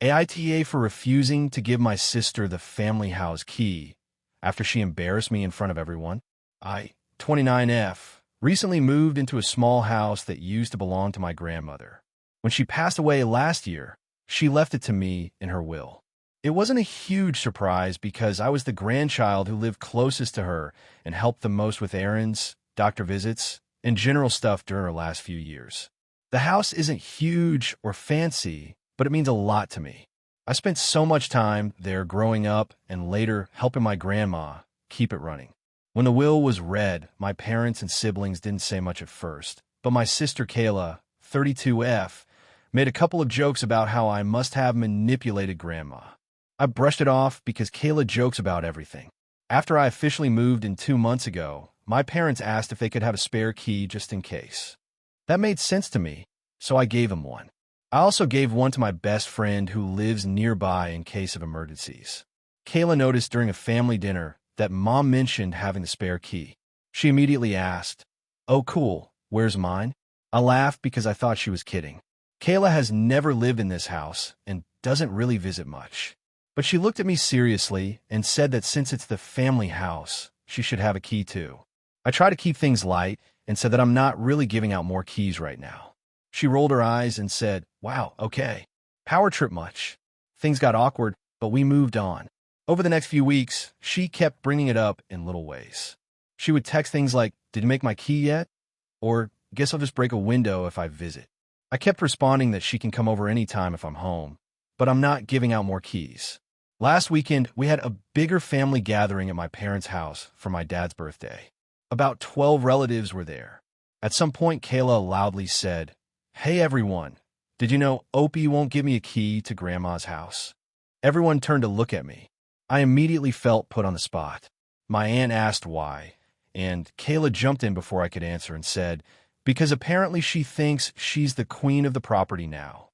AITA for refusing to give my sister the family house key after she embarrassed me in front of everyone. I, 29F, recently moved into a small house that used to belong to my grandmother. When she passed away last year, she left it to me in her will. It wasn't a huge surprise because I was the grandchild who lived closest to her and helped the most with errands, doctor visits, and general stuff during her last few years. The house isn't huge or fancy, but it means a lot to me. I spent so much time there growing up and later helping my grandma keep it running. When the will was read, my parents and siblings didn't say much at first, but my sister Kayla, 32F, made a couple of jokes about how I must have manipulated grandma. I brushed it off because Kayla jokes about everything. After I officially moved in 2 months ago, my parents asked if they could have a spare key just in case. That made sense to me, so I gave them one. I also gave one to my best friend who lives nearby in case of emergencies. Kayla noticed during a family dinner that Mom mentioned having the spare key. She immediately asked, "Oh cool, where's mine?" I laughed because I thought she was kidding. Kayla has never lived in this house and doesn't really visit much. But she looked at me seriously and said that since it's the family house, she should have a key too. I try to keep things light and said that I'm not really giving out more keys right now. She rolled her eyes and said, "Wow, okay. Power trip much." Things got awkward, but we moved on. Over the next few weeks, she kept bringing it up in little ways. She would text things like, "Did you make my key yet?" Or, "Guess I'll just break a window if I visit." I kept responding that she can come over anytime if I'm home, but I'm not giving out more keys. Last weekend, we had a bigger family gathering at my parents' house for my dad's birthday. About 12 relatives were there. At some point, Kayla loudly said, "Hey everyone, did you know Opie won't give me a key to Grandma's house?" Everyone turned to look at me. I immediately felt put on the spot. My aunt asked why, and Kayla jumped in before I could answer and said, "Because apparently she thinks she's the queen of the property now."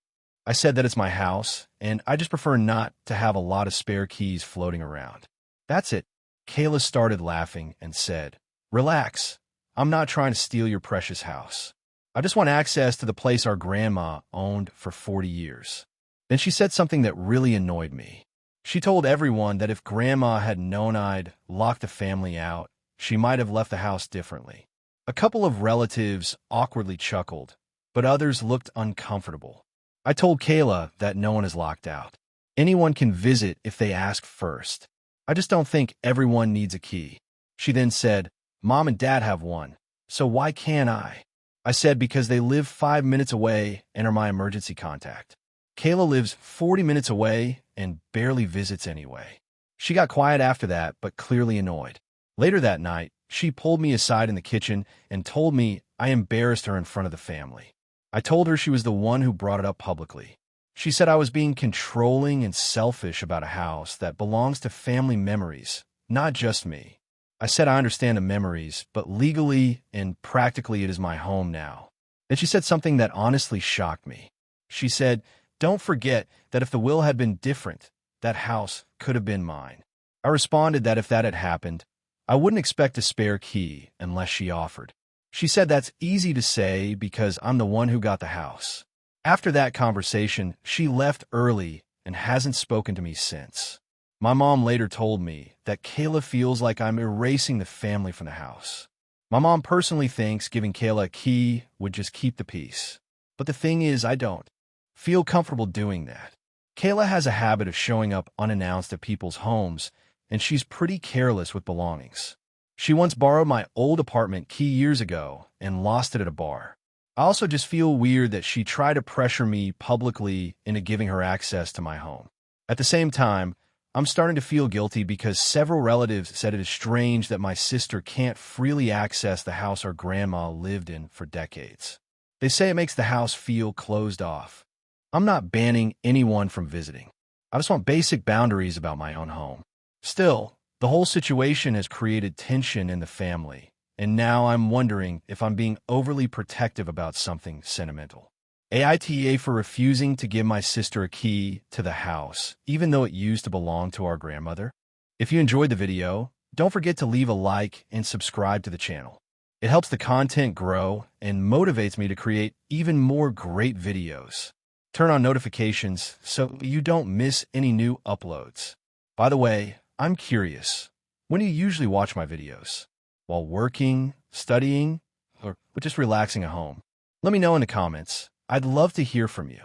I said that it's my house, and I just prefer not to have a lot of spare keys floating around. That's it. Kayla started laughing and said, "Relax. I'm not trying to steal your precious house. I just want access to the place our grandma owned for 40 years. Then she said something that really annoyed me. She told everyone that if Grandma had known I'd locked the family out, she might have left the house differently. A couple of relatives awkwardly chuckled, but others looked uncomfortable. I told Kayla that no one is locked out. Anyone can visit if they ask first. I just don't think everyone needs a key. She then said, "Mom and Dad have one, so why can't I?" I said because they live 5 minutes away and are my emergency contact. Kayla lives 40 minutes away and barely visits anyway. She got quiet after that, but clearly annoyed. Later that night, she pulled me aside in the kitchen and told me I embarrassed her in front of the family. I told her she was the one who brought it up publicly. She said I was being controlling and selfish about a house that belongs to family memories, not just me. I said I understand the memories, but legally and practically it is my home now. Then she said something that honestly shocked me. She said, "Don't forget that if the will had been different, that house could have been mine." I responded that if that had happened, I wouldn't expect a spare key unless she offered. She said that's easy to say because I'm the one who got the house. After that conversation, she left early and hasn't spoken to me since. My mom later told me that Kayla feels like I'm erasing the family from the house. My mom personally thinks giving Kayla a key would just keep the peace. But the thing is, I don't feel comfortable doing that. Kayla has a habit of showing up unannounced at people's homes, and she's pretty careless with belongings. She once borrowed my old apartment key years ago and lost it at a bar. I also just feel weird that she tried to pressure me publicly into giving her access to my home. At the same time, I'm starting to feel guilty because several relatives said it is strange that my sister can't freely access the house our grandma lived in for decades. They say it makes the house feel closed off. I'm not banning anyone from visiting. I just want basic boundaries about my own home. Still, the whole situation has created tension in the family, and now I'm wondering if I'm being overly protective about something sentimental. AITA for refusing to give my sister a key to the house, even though it used to belong to our grandmother. If you enjoyed the video, don't forget to leave a like and subscribe to the channel. It helps the content grow and motivates me to create even more great videos. Turn on notifications so you don't miss any new uploads. By the way, I'm curious. When do you usually watch my videos? While working, studying, or just relaxing at home? Let me know in the comments. I'd love to hear from you.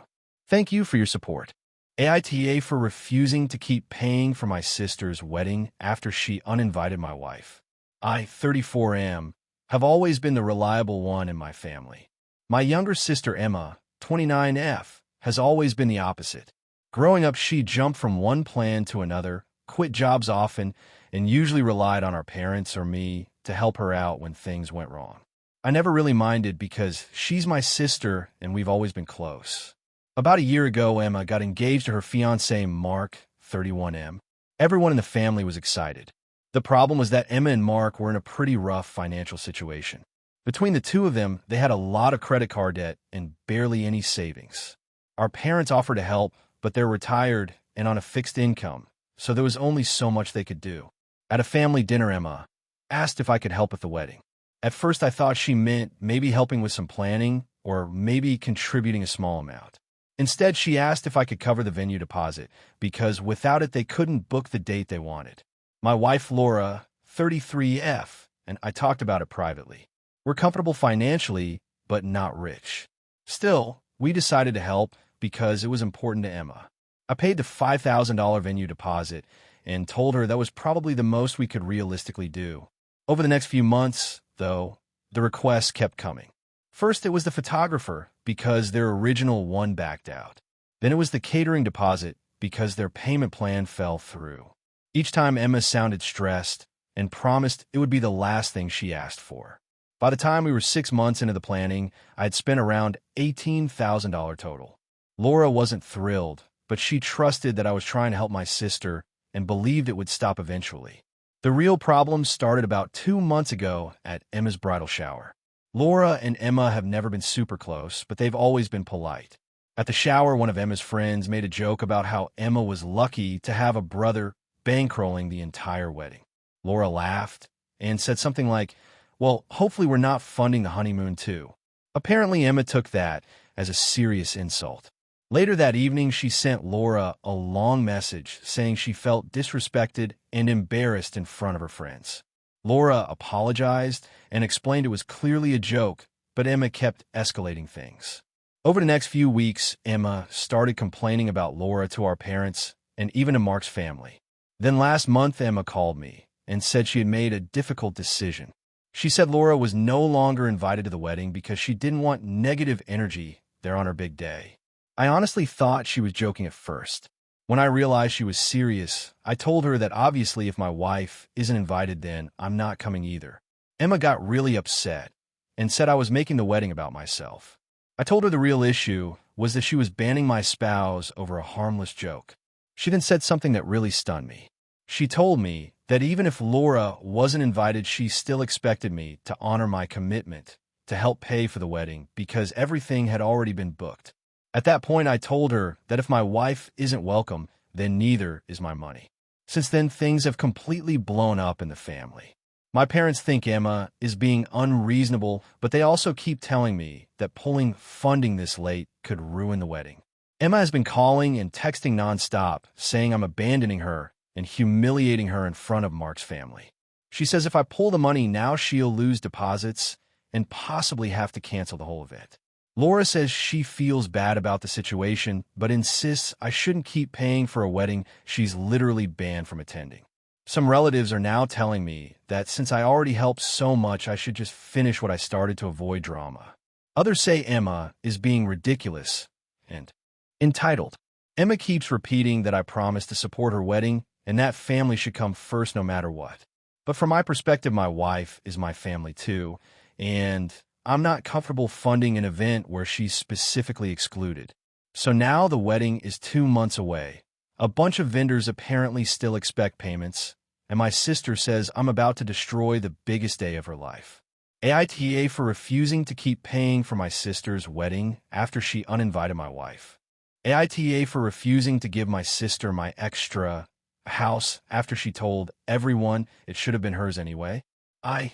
Thank you for your support. AITA for refusing to keep paying for my sister's wedding after she uninvited my wife. I, 34 am, have always been the reliable one in my family. My younger sister Emma, 29F, has always been the opposite. Growing up, she jumped from one plan to another, quit jobs often, and usually relied on our parents or me to help her out when things went wrong. I never really minded because she's my sister and we've always been close. About a year ago, Emma got engaged to her fiancé, Mark, 31M. Everyone in the family was excited. The problem was that Emma and Mark were in a pretty rough financial situation. Between the two of them, they had a lot of credit card debt and barely any savings. Our parents offered to help, but they're retired and on a fixed income, so there was only so much they could do. At a family dinner, Emma asked if I could help with the wedding. At first, I thought she meant maybe helping with some planning or maybe contributing a small amount. Instead, she asked if I could cover the venue deposit because without it, they couldn't book the date they wanted. My wife, Laura, 33F, and I talked about it privately. We're comfortable financially, but not rich. Still, we decided to help because it was important to Emma. I paid the $5,000 venue deposit and told her that was probably the most we could realistically do. Over the next few months, though, the requests kept coming. First, it was the photographer because their original one backed out. Then it was the catering deposit because their payment plan fell through. Each time Emma sounded stressed and promised it would be the last thing she asked for. By the time we were 6 months into the planning, I had spent around $18,000 total. Laura wasn't thrilled, but she trusted that I was trying to help my sister and believed it would stop eventually. The real problem started about 2 months ago at Emma's bridal shower. Laura and Emma have never been super close, but they've always been polite. At the shower, one of Emma's friends made a joke about how Emma was lucky to have a brother bankrolling the entire wedding. Laura laughed and said something like, "Well, hopefully we're not funding the honeymoon too." Apparently, Emma took that as a serious insult. Later that evening, she sent Laura a long message saying she felt disrespected and embarrassed in front of her friends. Laura apologized and explained it was clearly a joke, but Emma kept escalating things. Over the next few weeks, Emma started complaining about Laura to our parents and even to Mark's family. Then last month, Emma called me and said she had made a difficult decision. She said Laura was no longer invited to the wedding because she didn't want negative energy there on her big day. I honestly thought she was joking at first. When I realized she was serious, I told her that obviously if my wife isn't invited, then I'm not coming either. Emma got really upset and said I was making the wedding about myself. I told her the real issue was that she was banning my spouse over a harmless joke. She then said something that really stunned me. She told me that even if Laura wasn't invited, she still expected me to honor my commitment to help pay for the wedding because everything had already been booked. At that point, I told her that if my wife isn't welcome, then neither is my money. Since then, things have completely blown up in the family. My parents think Emma is being unreasonable, but they also keep telling me that pulling funding this late could ruin the wedding. Emma has been calling and texting nonstop, saying I'm abandoning her and humiliating her in front of Mark's family. She says if I pull the money now, she'll lose deposits and possibly have to cancel the whole event. Laura says she feels bad about the situation, but insists I shouldn't keep paying for a wedding she's literally banned from attending. Some relatives are now telling me that since I already helped so much, I should just finish what I started to avoid drama. Others say Emma is being ridiculous and entitled. Emma keeps repeating that I promised to support her wedding and that family should come first no matter what. But from my perspective, my wife is my family too, and I'm not comfortable funding an event where she's specifically excluded. So now the wedding is 2 months away. A bunch of vendors apparently still expect payments, and my sister says I'm about to destroy the biggest day of her life. AITA for refusing to keep paying for my sister's wedding after she uninvited my wife. AITA for refusing to give my sister my extra house after she told everyone it should have been hers anyway. I,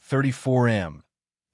34M,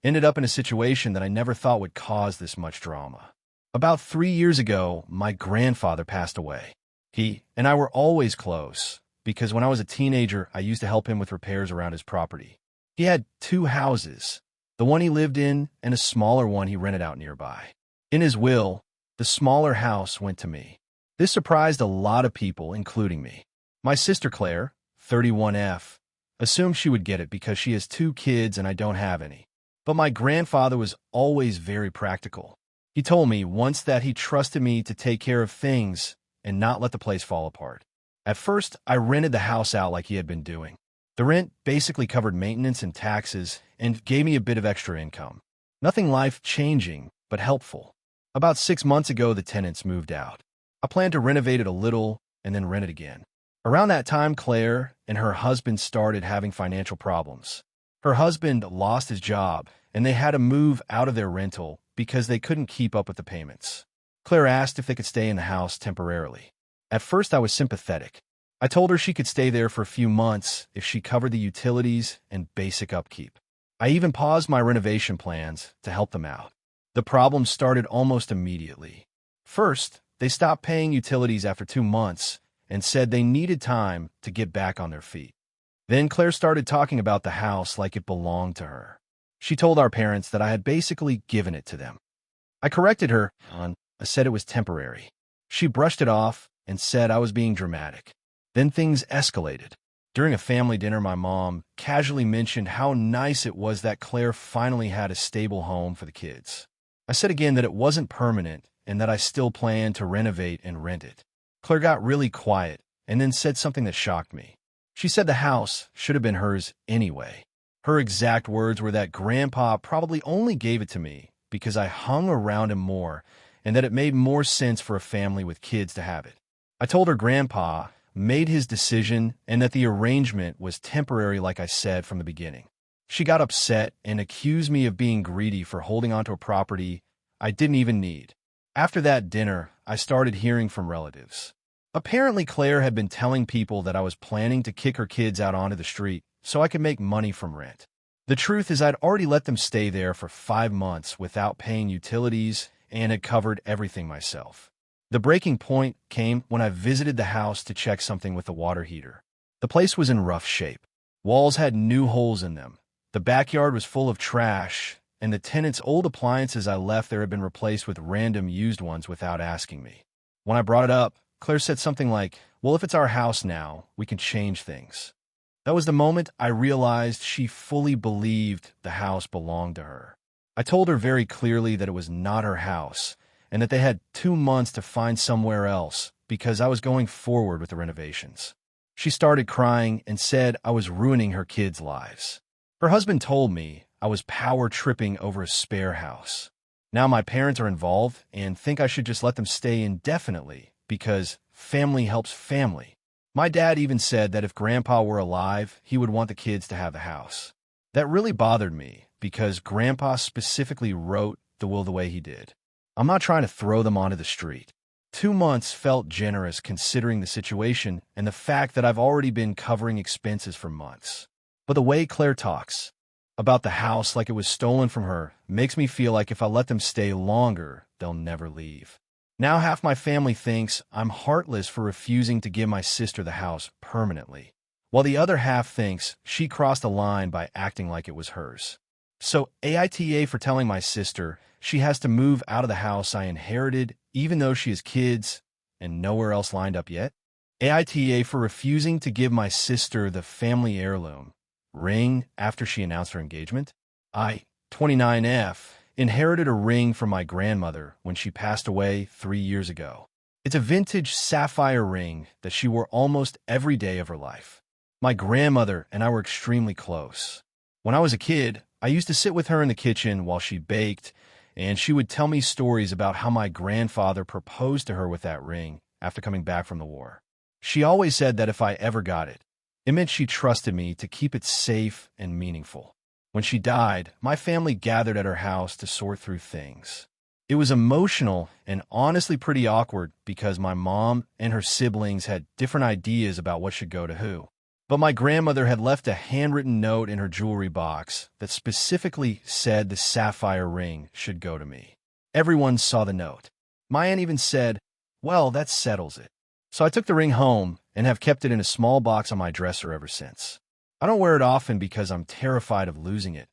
ended up in a situation that I never thought would cause this much drama. About 3 years ago, my grandfather passed away. He and I were always close because when I was a teenager, I used to help him with repairs around his property. He had two houses, the one he lived in and a smaller one he rented out nearby. In his will, the smaller house went to me. This surprised a lot of people, including me. My sister Claire, 31F, assumed she would get it because she has two kids and I don't have any. But my grandfather was always very practical. He told me once that he trusted me to take care of things and not let the place fall apart. At first, I rented the house out like he had been doing. The rent basically covered maintenance and taxes and gave me a bit of extra income. Nothing life-changing, but helpful. About 6 months ago, the tenants moved out. I planned to renovate it a little and then rent it again. Around that time, Claire and her husband started having financial problems. Her husband lost his job, and they had to move out of their rental because they couldn't keep up with the payments. Claire asked if they could stay in the house temporarily. At first, I was sympathetic. I told her she could stay there for a few months if she covered the utilities and basic upkeep. I even paused my renovation plans to help them out. The problem started almost immediately. First, they stopped paying utilities after 2 months and said they needed time to get back on their feet. Then Claire started talking about the house like it belonged to her. She told our parents that I had basically given it to them. I corrected her on, I said it was temporary. She brushed it off and said I was being dramatic. Then things escalated. During a family dinner, my mom casually mentioned how nice it was that Claire finally had a stable home for the kids. I said again that it wasn't permanent and that I still planned to renovate and rent it. Claire got really quiet and then said something that shocked me. She said the house should have been hers anyway. Her exact words were that Grandpa probably only gave it to me because I hung around him more and that it made more sense for a family with kids to have it. I told her Grandpa made his decision and that the arrangement was temporary like I said from the beginning. She got upset and accused me of being greedy for holding onto a property I didn't even need. After that dinner, I started hearing from relatives. Apparently, Claire had been telling people that I was planning to kick her kids out onto the street so I could make money from rent. The truth is I'd already let them stay there for 5 months without paying utilities and had covered everything myself. The breaking point came when I visited the house to check something with the water heater. The place was in rough shape. Walls had new holes in them. The backyard was full of trash, and the tenants' old appliances I left there had been replaced with random used ones without asking me. When I brought it up, Claire said something like, "Well, if it's our house now, we can change things." That was the moment I realized she fully believed the house belonged to her. I told her very clearly that it was not her house and that they had 2 months to find somewhere else because I was going forward with the renovations. She started crying and said I was ruining her kids' lives. Her husband told me I was power tripping over a spare house. Now my parents are involved and think I should just let them stay indefinitely because family helps family. My dad even said that if Grandpa were alive, he would want the kids to have the house. That really bothered me because Grandpa specifically wrote the will the way he did. I'm not trying to throw them onto the street. 2 months felt generous considering the situation and the fact that I've already been covering expenses for months. But the way Claire talks about the house like it was stolen from her makes me feel like if I let them stay longer, they'll never leave. Now half my family thinks I'm heartless for refusing to give my sister the house permanently, while the other half thinks she crossed a line by acting like it was hers. So AITA for telling my sister she has to move out of the house I inherited even though she has kids and nowhere else lined up yet. AITA for refusing to give my sister the family heirloom ring after she announced her engagement. I, 29F, inherited a ring from my grandmother when she passed away 3 years ago. It's a vintage sapphire ring that she wore almost every day of her life. My grandmother and I were extremely close. When I was a kid, I used to sit with her in the kitchen while she baked, and she would tell me stories about how my grandfather proposed to her with that ring after coming back from the war. She always said that if I ever got it, it meant she trusted me to keep it safe and meaningful. When she died, my family gathered at her house to sort through things. It was emotional and honestly pretty awkward because my mom and her siblings had different ideas about what should go to who. But my grandmother had left a handwritten note in her jewelry box that specifically said the sapphire ring should go to me. Everyone saw the note. My aunt even said, "Well, that settles it." So I took the ring home and have kept it in a small box on my dresser ever since. I don't wear it often because I'm terrified of losing it,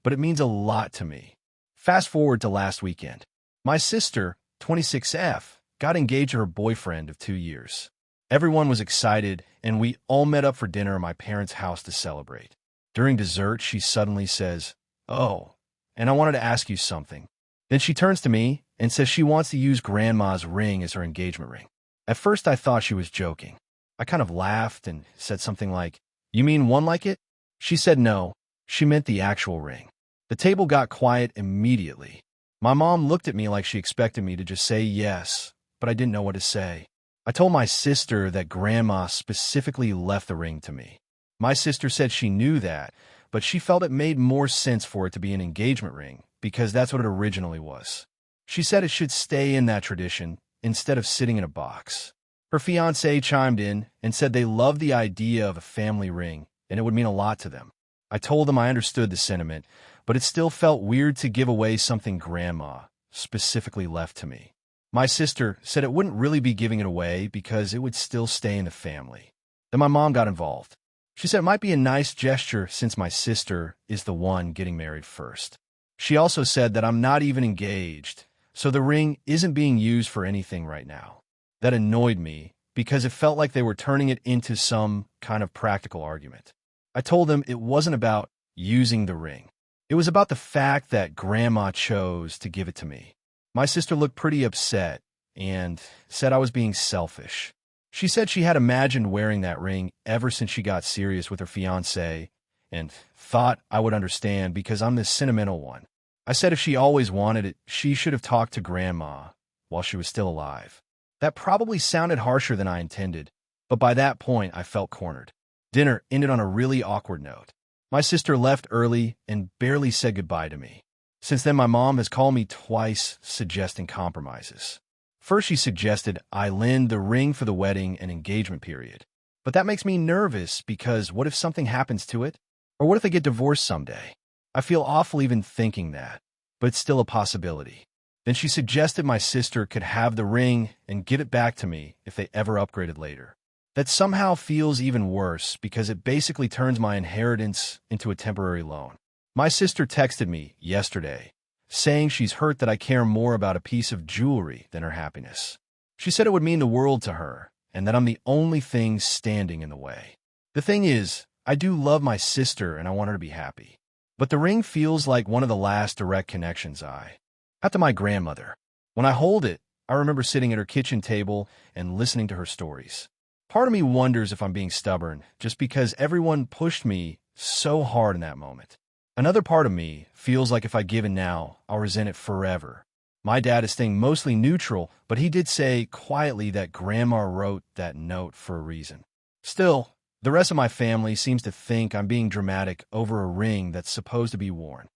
but it means a lot to me. Fast forward to last weekend. My sister, 26F, got engaged to her boyfriend of 2 years. Everyone was excited, and we all met up for dinner at my parents' house to celebrate. During dessert, she suddenly says, "Oh, and I wanted to ask you something." Then she turns to me and says she wants to use Grandma's ring as her engagement ring. At first, I thought she was joking. I kind of laughed and said something like, "You mean one like it?" She said no, she meant the actual ring. The table got quiet immediately. My mom looked at me like she expected me to just say yes, but I didn't know what to say. I told my sister that Grandma specifically left the ring to me. My sister said she knew that, but she felt it made more sense for it to be an engagement ring because that's what it originally was. She said it should stay in that tradition instead of sitting in a box. Her fiancé chimed in and said they loved the idea of a family ring and it would mean a lot to them. I told them I understood the sentiment, but it still felt weird to give away something Grandma specifically left to me. My sister said it wouldn't really be giving it away because it would still stay in the family. Then my mom got involved. She said it might be a nice gesture since my sister is the one getting married first. She also said that I'm not even engaged, so the ring isn't being used for anything right now. That annoyed me because it felt like they were turning it into some kind of practical argument. I told them it wasn't about using the ring. It was about the fact that Grandma chose to give it to me. My sister looked pretty upset and said I was being selfish. She said she had imagined wearing that ring ever since she got serious with her fiancé and thought I would understand because I'm this sentimental one. I said if she always wanted it, she should have talked to Grandma while she was still alive. That probably sounded harsher than I intended, but by that point I felt cornered. Dinner ended on a really awkward note. My sister left early and barely said goodbye to me. Since then, my mom has called me twice suggesting compromises. First, she suggested I lend the ring for the wedding and engagement period. But that makes me nervous because what if something happens to it? Or what if they get divorced someday? I feel awful even thinking that, but it's still a possibility. Then she suggested my sister could have the ring and give it back to me if they ever upgraded later. That somehow feels even worse because it basically turns my inheritance into a temporary loan. My sister texted me yesterday, saying she's hurt that I care more about a piece of jewelry than her happiness. She said it would mean the world to her, and that I'm the only thing standing in the way. The thing is, I do love my sister and I want her to be happy. But the ring feels like one of the last direct connections I have to my grandmother. When I hold it, I remember sitting at her kitchen table and listening to her stories. Part of me wonders if I'm being stubborn, just because everyone pushed me so hard in that moment. Another part of me feels like if I give in now, I'll resent it forever. My dad is staying mostly neutral, but he did say quietly that Grandma wrote that note for a reason. Still, the rest of my family seems to think I'm being dramatic over a ring that's supposed to be worn.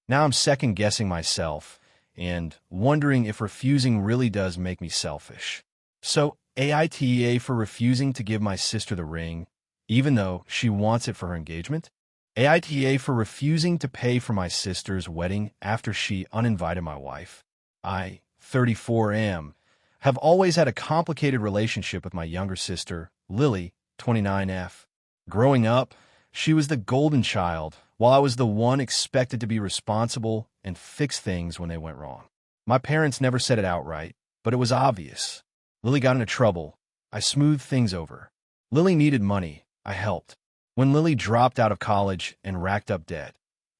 Now I'm second-guessing myself and wondering if refusing really does make me selfish. So, AITA for refusing to give my sister the ring, even though she wants it for her engagement? AITA for refusing to pay for my sister's wedding after she uninvited my wife. I, 34 am, have always had a complicated relationship with my younger sister, Lily, 29F. Growing up, she was the golden child, while I was the one expected to be responsible and fix things when they went wrong. My parents never said it outright, but it was obvious. Lily got into trouble. I smoothed things over. Lily needed money. I helped. When Lily dropped out of college and racked up debt,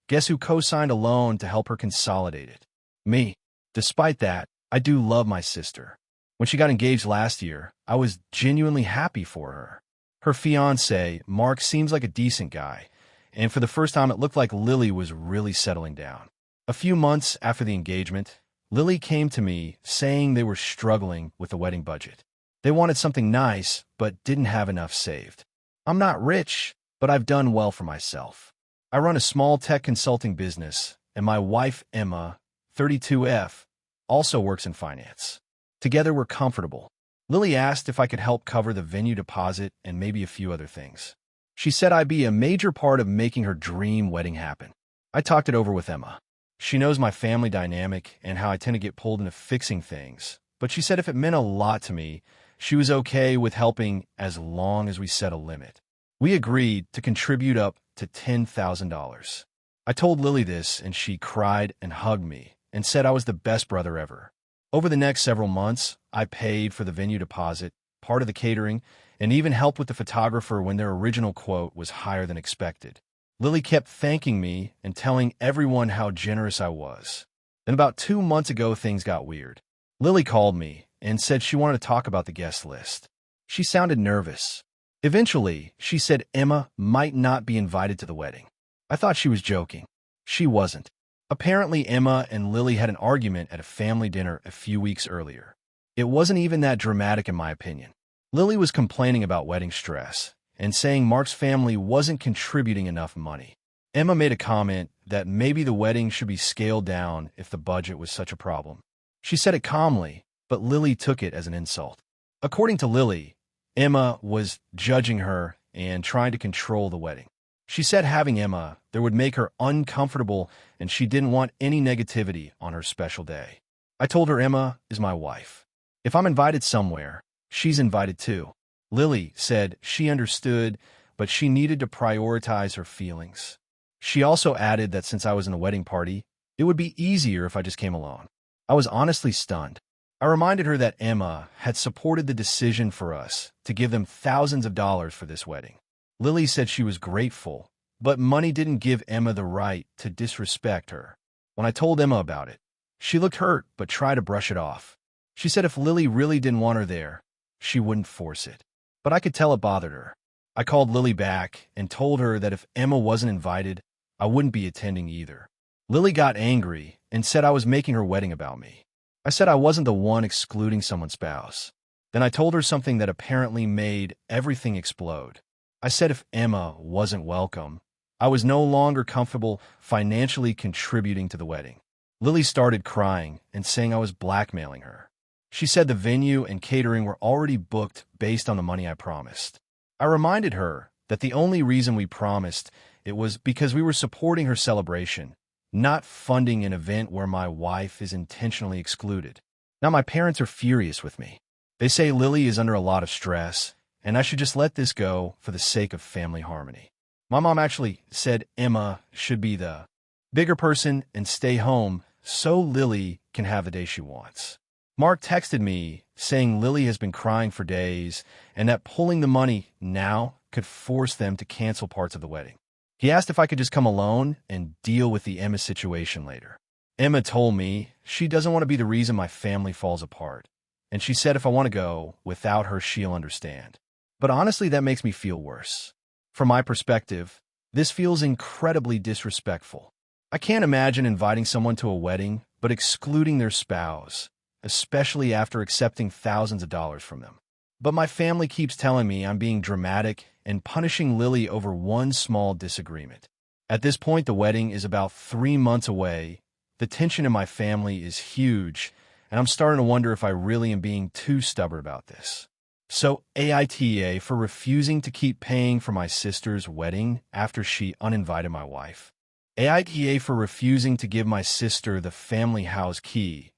guess who co-signed a loan to help her consolidate it? Me. Despite that, I do love my sister. When she got engaged last year, I was genuinely happy for her. Her fiancé, Mark, seems like a decent guy, and for the first time it looked like Lily was really settling down. A few months after the engagement, Lily came to me saying they were struggling with the wedding budget. They wanted something nice, but didn't have enough saved. I'm not rich, but I've done well for myself. I run a small tech consulting business, and my wife, Emma, 32F, also works in finance. Together, we're comfortable. Lily asked if I could help cover the venue deposit and maybe a few other things. She said I'd be a major part of making her dream wedding happen. I talked it over with Emma. She knows my family dynamic and how I tend to get pulled into fixing things, but she said if it meant a lot to me, she was okay with helping as long as we set a limit. We agreed to contribute up to $10,000. I told Lily this, and she cried and hugged me and said I was the best brother ever. Over the next several months, I paid for the venue deposit, part of the catering, and even helped with the photographer when their original quote was higher than expected. Lily kept thanking me and telling everyone how generous I was. Then about 2 months ago, things got weird. Lily called me and said she wanted to talk about the guest list. She sounded nervous. Eventually, she said Emma might not be invited to the wedding. I thought she was joking. She wasn't. Apparently, Emma and Lily had an argument at a family dinner a few weeks earlier. It wasn't even that dramatic in my opinion. Lily was complaining about wedding stress and saying Mark's family wasn't contributing enough money. Emma made a comment that maybe the wedding should be scaled down if the budget was such a problem. She said it calmly, but Lily took it as an insult. According to Lily, Emma was judging her and trying to control the wedding. She said having Emma there would make her uncomfortable and she didn't want any negativity on her special day. I told her Emma is my wife. If I'm invited somewhere, she's invited too. Lily said she understood, but she needed to prioritize her feelings. She also added that since I was in the wedding party, it would be easier if I just came along. I was honestly stunned. I reminded her that Emma had supported the decision for us to give them thousands of dollars for this wedding. Lily said she was grateful, but money didn't give Emma the right to disrespect her. When I told Emma about it, she looked hurt but tried to brush it off. She said if Lily really didn't want her there, she wouldn't force it. But I could tell it bothered her. I called Lily back and told her that if Emma wasn't invited, I wouldn't be attending either. Lily got angry and said I was making her wedding about me. I said I wasn't the one excluding someone's spouse. Then I told her something that apparently made everything explode. I said if Emma wasn't welcome, I was no longer comfortable financially contributing to the wedding. Lily started crying and saying I was blackmailing her. She said the venue and catering were already booked based on the money I promised. I reminded her that the only reason we promised it was because we were supporting her celebration, not funding an event where my wife is intentionally excluded. Now my parents are furious with me. They say Lily is under a lot of stress, and I should just let this go for the sake of family harmony. My mom actually said Emma should be the bigger person and stay home so Lily can have the day she wants. Mark texted me saying Lily has been crying for days and that pulling the money now could force them to cancel parts of the wedding. He asked if I could just come alone and deal with the Emma situation later. Emma told me she doesn't want to be the reason my family falls apart, and she said if I want to go without her, she'll understand. But honestly, that makes me feel worse. From my perspective, this feels incredibly disrespectful. I can't imagine inviting someone to a wedding but excluding their spouse, especially after accepting thousands of dollars from them. But my family keeps telling me I'm being dramatic and punishing Lily over one small disagreement. At this point, the wedding is about 3 months away. The tension in my family is huge, and I'm starting to wonder if I really am being too stubborn about this. So AITA for refusing to keep paying for my sister's wedding after she uninvited my wife. AITA for refusing to give my sister the family house key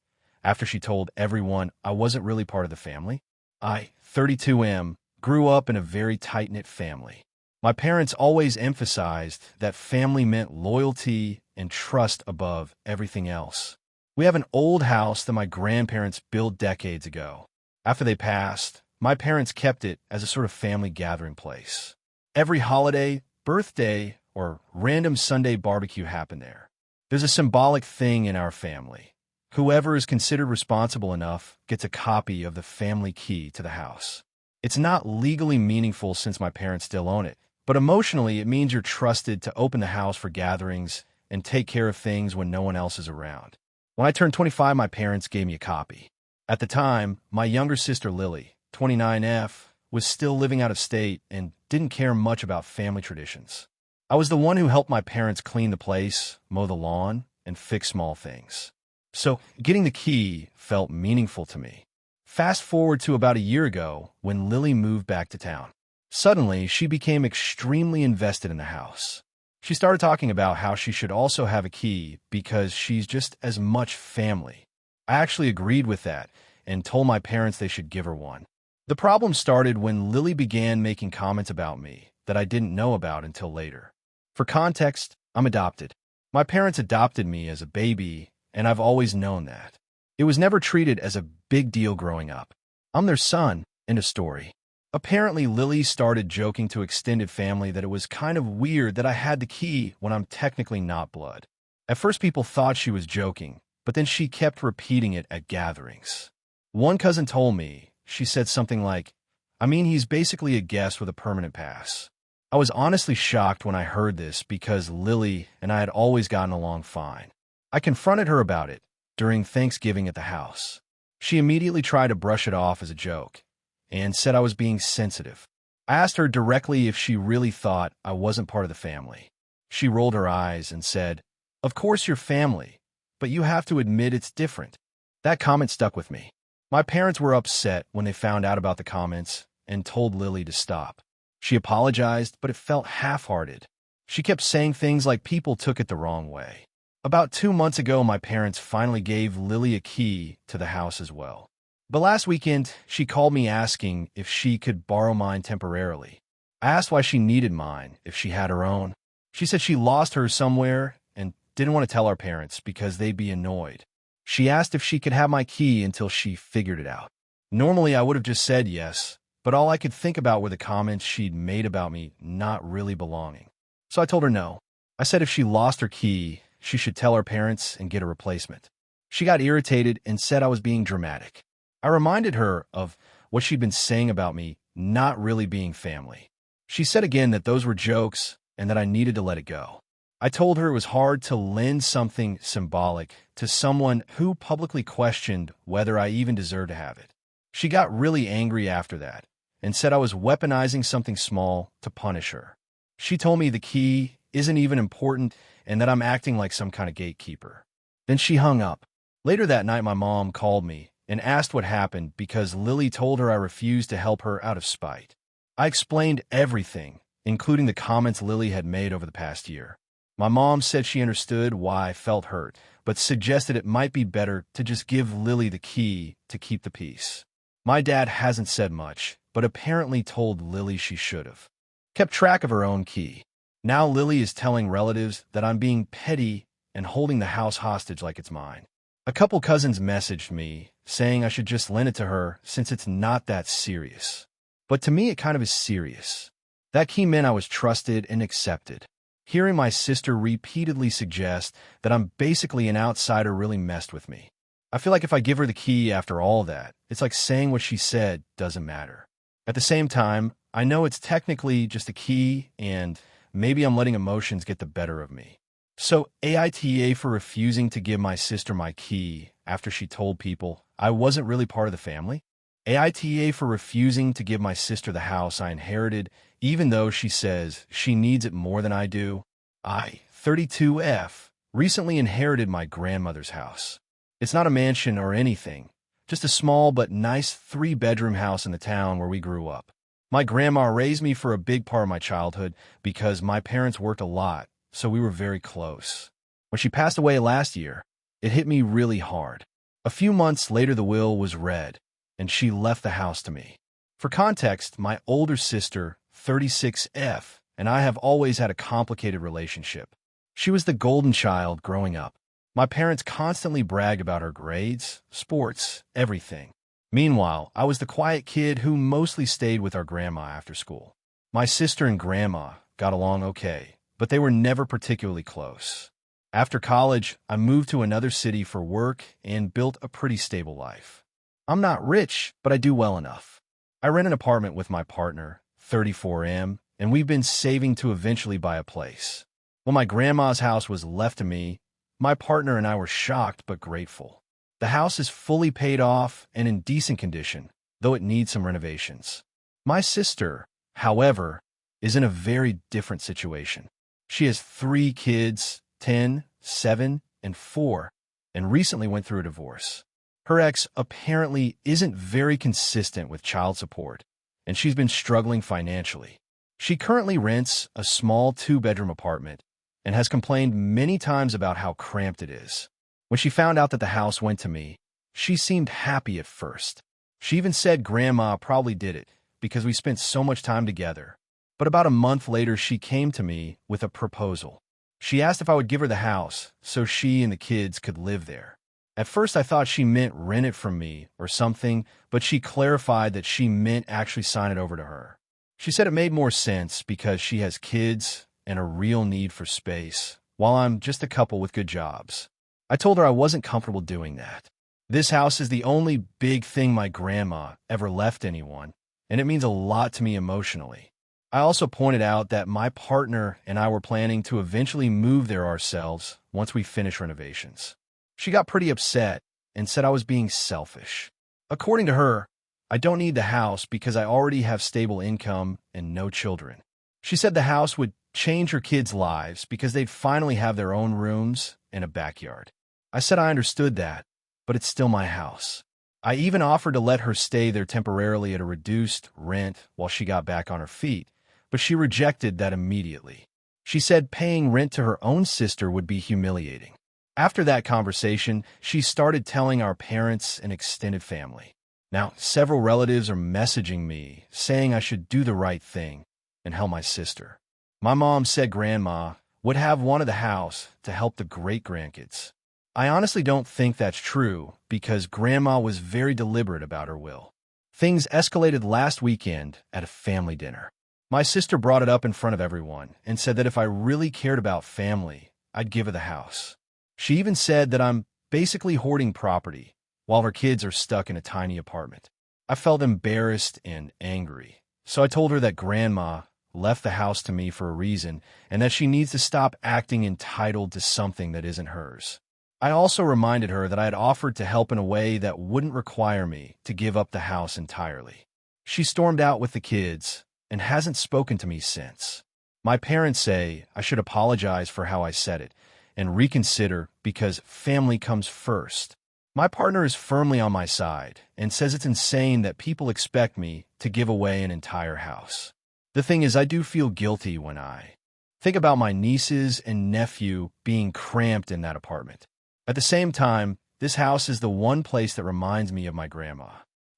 after she told everyone I wasn't really part of the family. I, 32M, grew up in a very tight-knit family. My parents always emphasized that family meant loyalty and trust above everything else. We have an old house that my grandparents built decades ago. After they passed, my parents kept it as a sort of family gathering place. Every holiday, birthday, or random Sunday barbecue happened there. There's a symbolic thing in our family. Whoever is considered responsible enough gets a copy of the family key to the house. It's not legally meaningful since my parents still own it, but emotionally it means you're trusted to open the house for gatherings and take care of things when no one else is around. When I turned 25, my parents gave me a copy. At the time, my younger sister Lily, 29F, was still living out of state and didn't care much about family traditions. I was the one who helped my parents clean the place, mow the lawn, and fix small things. So getting the key felt meaningful to me. Fast forward to about a year ago when Lily moved back to town. Suddenly, she became extremely invested in the house. She started talking about how she should also have a key because she's just as much family. I actually agreed with that and told my parents they should give her one. The problem started when Lily began making comments about me that I didn't know about until later. For context, I'm adopted. My parents adopted me as a baby, and I've always known that. It was never treated as a big deal growing up. I'm their son. End of story. Apparently, Lily started joking to extended family that it was kind of weird that I had the key when I'm technically not blood. At first, people thought she was joking, but then she kept repeating it at gatherings. One cousin told me, she said something like, "I mean, he's basically a guest with a permanent pass." I was honestly shocked when I heard this because Lily and I had always gotten along fine. I confronted her about it during Thanksgiving at the house. She immediately tried to brush it off as a joke and said I was being sensitive. I asked her directly if she really thought I wasn't part of the family. She rolled her eyes and said, "Of course you're family, but you have to admit it's different." That comment stuck with me. My parents were upset when they found out about the comments and told Lily to stop. She apologized, but it felt half-hearted. She kept saying things like people took it the wrong way. About 2 months ago, my parents finally gave Lily a key to the house as well. But last weekend, she called me asking if she could borrow mine temporarily. I asked why she needed mine if she had her own. She said she lost hers somewhere and didn't want to tell our parents because they'd be annoyed. She asked if she could have my key until she figured it out. Normally, I would have just said yes, but all I could think about were the comments she'd made about me not really belonging. So I told her no. I said if she lost her key, she should tell her parents and get a replacement. She got irritated and said I was being dramatic. I reminded her of what she'd been saying about me not really being family. She said again that those were jokes and that I needed to let it go. I told her it was hard to lend something symbolic to someone who publicly questioned whether I even deserved to have it. She got really angry after that and said I was weaponizing something small to punish her. She told me the key isn't even important and that I'm acting like some kind of gatekeeper. Then she hung up. Later that night, my mom called me and asked what happened because Lily told her I refused to help her out of spite. I explained everything, including the comments Lily had made over the past year. My mom said she understood why I felt hurt, but suggested it might be better to just give Lily the key to keep the peace. My dad hasn't said much, but apparently told Lily she should have. Kept track of her own key. Now Lily is telling relatives that I'm being petty and holding the house hostage like it's mine. A couple cousins messaged me saying I should just lend it to her since it's not that serious. But to me, it kind of is serious. That key meant I was trusted and accepted. Hearing my sister repeatedly suggest that I'm basically an outsider really messed with me. I feel like if I give her the key after all that, it's like saying what she said doesn't matter. At the same time, I know it's technically just a key and maybe I'm letting emotions get the better of me. So AITA for refusing to give my sister my key after she told people I wasn't really part of the family. AITA for refusing to give my sister the house I inherited even though she says she needs it more than I do. I, 32F, recently inherited my grandmother's house. It's not a mansion or anything, just a small but nice 3-bedroom house in the town where we grew up. My grandma raised me for a big part of my childhood because my parents worked a lot, so we were very close. When she passed away last year, it hit me really hard. A few months later, the will was read, and she left the house to me. For context, my older sister, 36F, and I have always had a complicated relationship. She was the golden child growing up. My parents constantly bragged about her grades, sports, everything. Meanwhile, I was the quiet kid who mostly stayed with our grandma after school. My sister and grandma got along okay, but they were never particularly close. After college, I moved to another city for work and built a pretty stable life. I'm not rich, but I do well enough. I rent an apartment with my partner, 34M, and we've been saving to eventually buy a place. When my grandma's house was left to me, my partner and I were shocked but grateful. The house is fully paid off and in decent condition, though it needs some renovations. My sister, however, is in a very different situation. She has 3 kids, 10, 7, and 4, and recently went through a divorce. Her ex apparently isn't very consistent with child support, and she's been struggling financially. She currently rents a small 2-bedroom apartment and has complained many times about how cramped it is. When she found out that the house went to me, She seemed happy at first. She even said Grandma probably did it because we spent so much time together. But about a month later, she came to me with a proposal. She asked if I would give her the house so she and the kids could live there. At first, I thought she meant rent it from me or something, but she clarified that she meant actually sign it over to her. She said it made more sense because she has kids and a real need for space, while I'm just a couple with good jobs. I told her I wasn't comfortable doing that. This house is the only big thing my grandma ever left anyone, and it means a lot to me emotionally. I also pointed out that my partner and I were planning to eventually move there ourselves once we finish renovations. She got pretty upset and said I was being selfish. According to her, I don't need the house because I already have stable income and no children. She said the house would change her kids' lives because they'd finally have their own rooms and a backyard. I said I understood that, but it's still my house. I even offered to let her stay there temporarily at a reduced rent while she got back on her feet, but she rejected that immediately. She said paying rent to her own sister would be humiliating. After that conversation, she started telling our parents and extended family. Now, several relatives are messaging me, saying I should do the right thing and help my sister. My mom said Grandma would have one of the house to help the great-grandkids. I honestly don't think that's true because Grandma was very deliberate about her will. Things escalated last weekend at a family dinner. My sister brought it up in front of everyone and said that if I really cared about family, I'd give her the house. She even said that I'm basically hoarding property while her kids are stuck in a tiny apartment. I felt embarrassed and angry, so I told her that Grandma left the house to me for a reason and that she needs to stop acting entitled to something that isn't hers. I also reminded her that I had offered to help in a way that wouldn't require me to give up the house entirely. She stormed out with the kids and hasn't spoken to me since. My parents say I should apologize for how I said it and reconsider because family comes first. My partner is firmly on my side and says it's insane that people expect me to give away an entire house. The thing is, I do feel guilty when I think about my nieces and nephew being cramped in that apartment. At the same time, this house is the one place that reminds me of my grandma.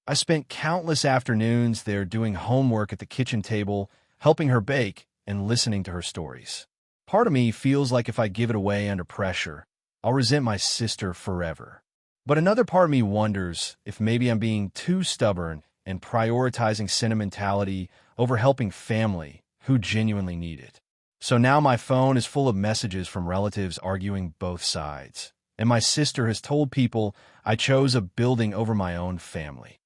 I spent countless afternoons there doing homework at the kitchen table, helping her bake, and listening to her stories. Part of me feels like if I give it away under pressure, I'll resent my sister forever. But another part of me wonders if maybe I'm being too stubborn and prioritizing sentimentality over helping family who genuinely need it. So now my phone is full of messages from relatives arguing both sides. And my sister has told people I chose a building over my own family.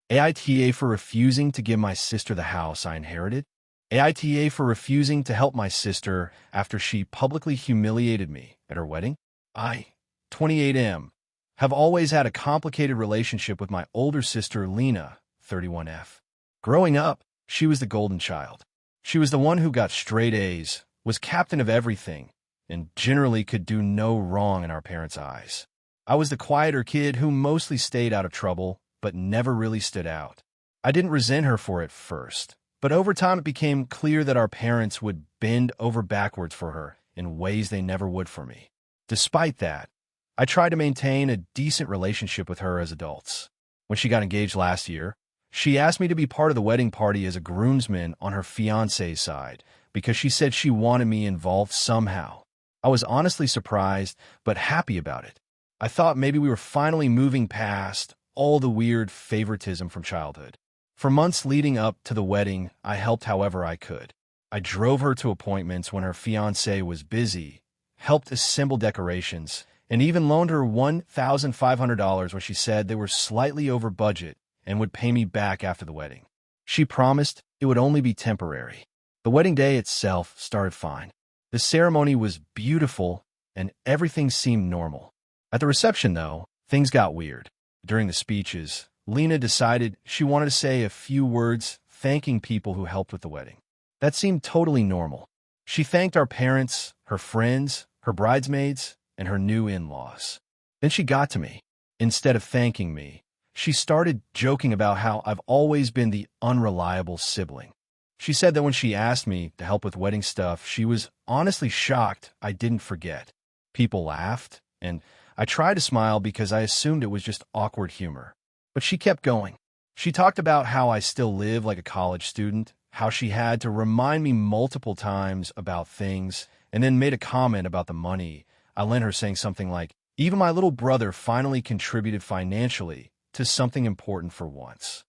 AITA for refusing to give my sister the house I inherited. AITA for refusing to help my sister after she publicly humiliated me at her wedding. I, 28M, have always had a complicated relationship with my older sister, Lena, 31F. Growing up, she was the golden child. She was the one who got straight A's, was captain of everything, and generally could do no wrong in our parents' eyes. I was the quieter kid who mostly stayed out of trouble, but never really stood out. I didn't resent her for it first, but over time it became clear that our parents would bend over backwards for her in ways they never would for me. Despite that, I tried to maintain a decent relationship with her as adults. When she got engaged last year, she asked me to be part of the wedding party as a groomsman on her fiancé's side because she said she wanted me involved somehow. I was honestly surprised, but happy about it. I thought maybe we were finally moving past all the weird favoritism from childhood. For months leading up to the wedding, I helped however I could. I drove her to appointments when her fiancé was busy, helped assemble decorations, and even loaned her $1,500 when she said they were slightly over budget and would pay me back after the wedding. She promised it would only be temporary. The wedding day itself started fine. The ceremony was beautiful, and everything seemed normal. At the reception, though, things got weird. During the speeches, Lena decided she wanted to say a few words thanking people who helped with the wedding. That seemed totally normal. She thanked our parents, her friends, her bridesmaids, and her new in-laws. Then she got to me. Instead of thanking me, she started joking about how I've always been the unreliable sibling. She said that when she asked me to help with wedding stuff, she was honestly shocked I didn't forget. People laughed, and I tried to smile because I assumed it was just awkward humor. But she kept going. She talked about how I still live like a college student, how she had to remind me multiple times about things, and then made a comment about the money I lent her, saying something like, "Even my little brother finally contributed financially to something important for once."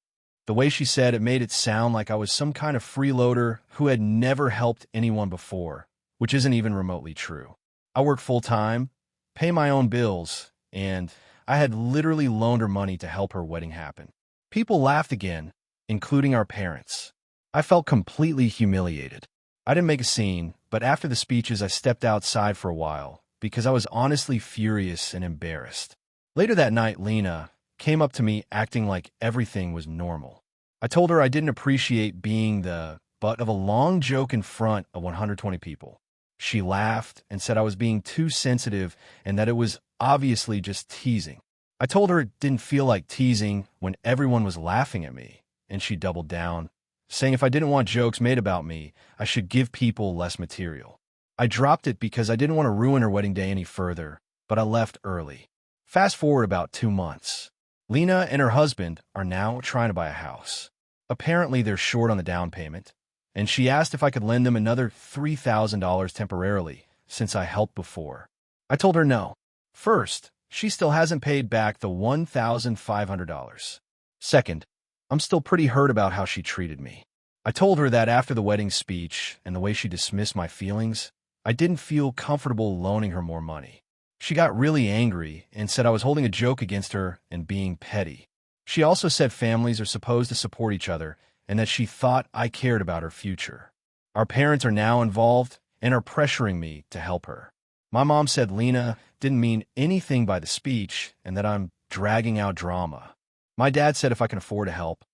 The way she said it made it sound like I was some kind of freeloader who had never helped anyone before, which isn't even remotely true. I work full-time, pay my own bills, and I had literally loaned her money to help her wedding happen. People laughed again, including our parents. I felt completely humiliated. I didn't make a scene, but after the speeches I stepped outside for a while because I was honestly furious and embarrassed. Later that night, Lena came up to me acting like everything was normal. I told her I didn't appreciate being the butt of a long joke in front of 120 people. She laughed and said I was being too sensitive and that it was obviously just teasing. I told her it didn't feel like teasing when everyone was laughing at me, and she doubled down, saying if I didn't want jokes made about me, I should give people less material. I dropped it because I didn't want to ruin her wedding day any further, but I left early. Fast forward about 2 months. Lena and her husband are now trying to buy a house. Apparently, they're short on the down payment, and she asked if I could lend them another $3,000 temporarily, since I helped before. I told her no. First, she still hasn't paid back the $1,500. Second, I'm still pretty hurt about how she treated me. I told her that after the wedding speech and the way she dismissed my feelings, I didn't feel comfortable loaning her more money. She got really angry and said I was holding a joke against her and being petty. She also said families are supposed to support each other and that she thought I cared about her future. Our parents are now involved and are pressuring me to help her. My mom said Lena didn't mean anything by the speech and that I'm dragging out drama. My dad said if I can afford to help,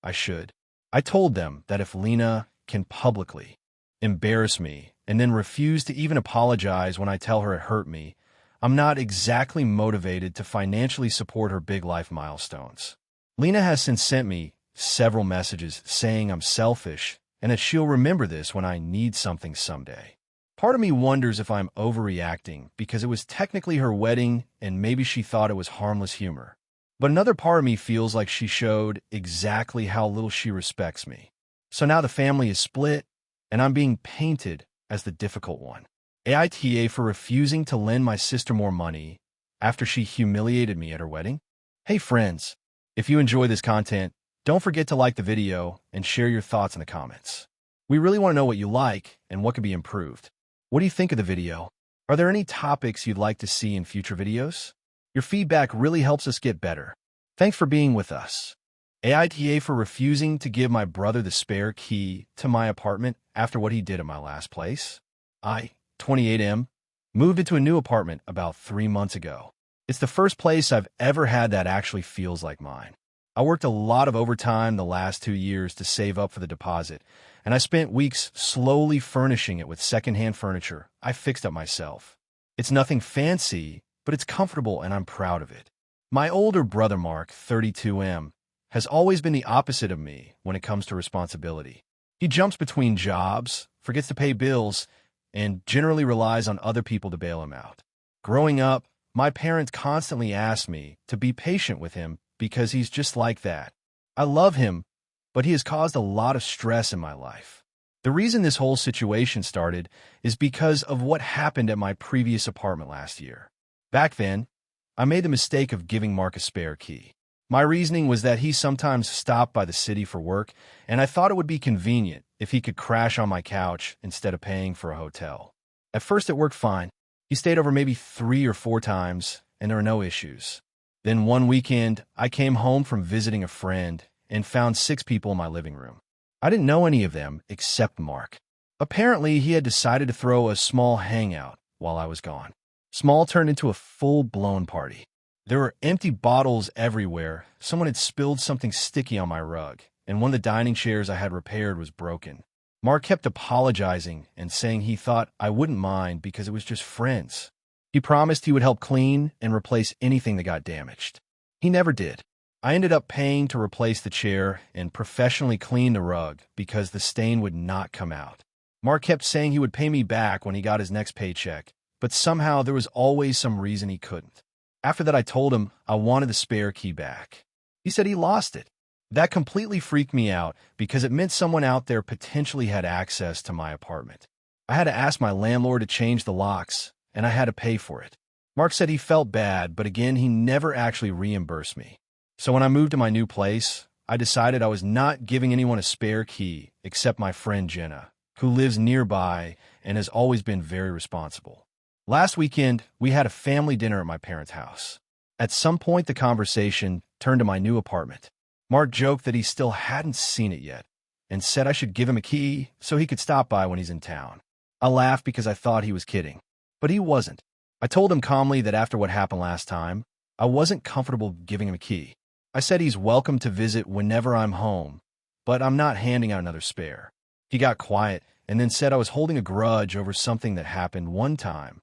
I should. I told them that if Lena can publicly embarrass me and then refuse to even apologize when I tell her it hurt me, I'm not exactly motivated to financially support her big life milestones. Lena has since sent me several messages saying I'm selfish and that she'll remember this when I need something someday. Part of me wonders if I'm overreacting because it was technically her wedding and maybe she thought it was harmless humor. But another part of me feels like she showed exactly how little she respects me. So now the family is split and I'm being painted as the difficult one. AITA for refusing to lend my sister more money after she humiliated me at her wedding? Hey friends, if you enjoy this content, don't forget to like the video and share your thoughts in the comments. We really want to know what you like and what could be improved. What do you think of the video? Are there any topics you'd like to see in future videos? Your feedback really helps us get better. Thanks for being with us. AITA for refusing to give my brother the spare key to my apartment after what he did at my last place. I, 28M, moved into a new apartment about 3 months ago. It's the first place I've ever had that actually feels like mine. I worked a lot of overtime the last 2 years to save up for the deposit, and I spent weeks slowly furnishing it with secondhand furniture I fixed up myself. It's nothing fancy, but it's comfortable and I'm proud of it. My older brother Mark, 32M, has always been the opposite of me when it comes to responsibility. He jumps between jobs, forgets to pay bills, and generally relies on other people to bail him out. Growing up, my parents constantly asked me to be patient with him because he's just like that. I love him, but he has caused a lot of stress in my life. The reason this whole situation started is because of what happened at my previous apartment last year. Back then, I made the mistake of giving Mark a spare key. My reasoning was that he sometimes stopped by the city for work, and I thought it would be convenient if he could crash on my couch instead of paying for a hotel. At first it worked fine. He stayed over maybe 3 or 4 times, and there were no issues. Then one weekend, I came home from visiting a friend and found 6 people in my living room. I didn't know any of them except Mark. Apparently, he had decided to throw a small hangout while I was gone. Small turned into a full-blown party. There were empty bottles everywhere. Someone had spilled something sticky on my rug, and one of the dining chairs I had repaired was broken. Mark kept apologizing and saying he thought I wouldn't mind because it was just friends. He promised he would help clean and replace anything that got damaged. He never did. I ended up paying to replace the chair and professionally clean the rug because the stain would not come out. Mark kept saying he would pay me back when he got his next paycheck, but somehow there was always some reason he couldn't. After that, I told him I wanted the spare key back. He said he lost it. That completely freaked me out because it meant someone out there potentially had access to my apartment. I had to ask my landlord to change the locks, and I had to pay for it. Mark said he felt bad, but again, he never actually reimbursed me. So when I moved to my new place, I decided I was not giving anyone a spare key except my friend Jenna, who lives nearby and has always been very responsible. Last weekend, we had a family dinner at my parents' house. At some point, the conversation turned to my new apartment. Mark joked that he still hadn't seen it yet and said I should give him a key so he could stop by when he's in town. I laughed because I thought he was kidding, but he wasn't. I told him calmly that after what happened last time, I wasn't comfortable giving him a key. I said he's welcome to visit whenever I'm home, but I'm not handing out another spare. He got quiet and then said I was holding a grudge over something that happened one time.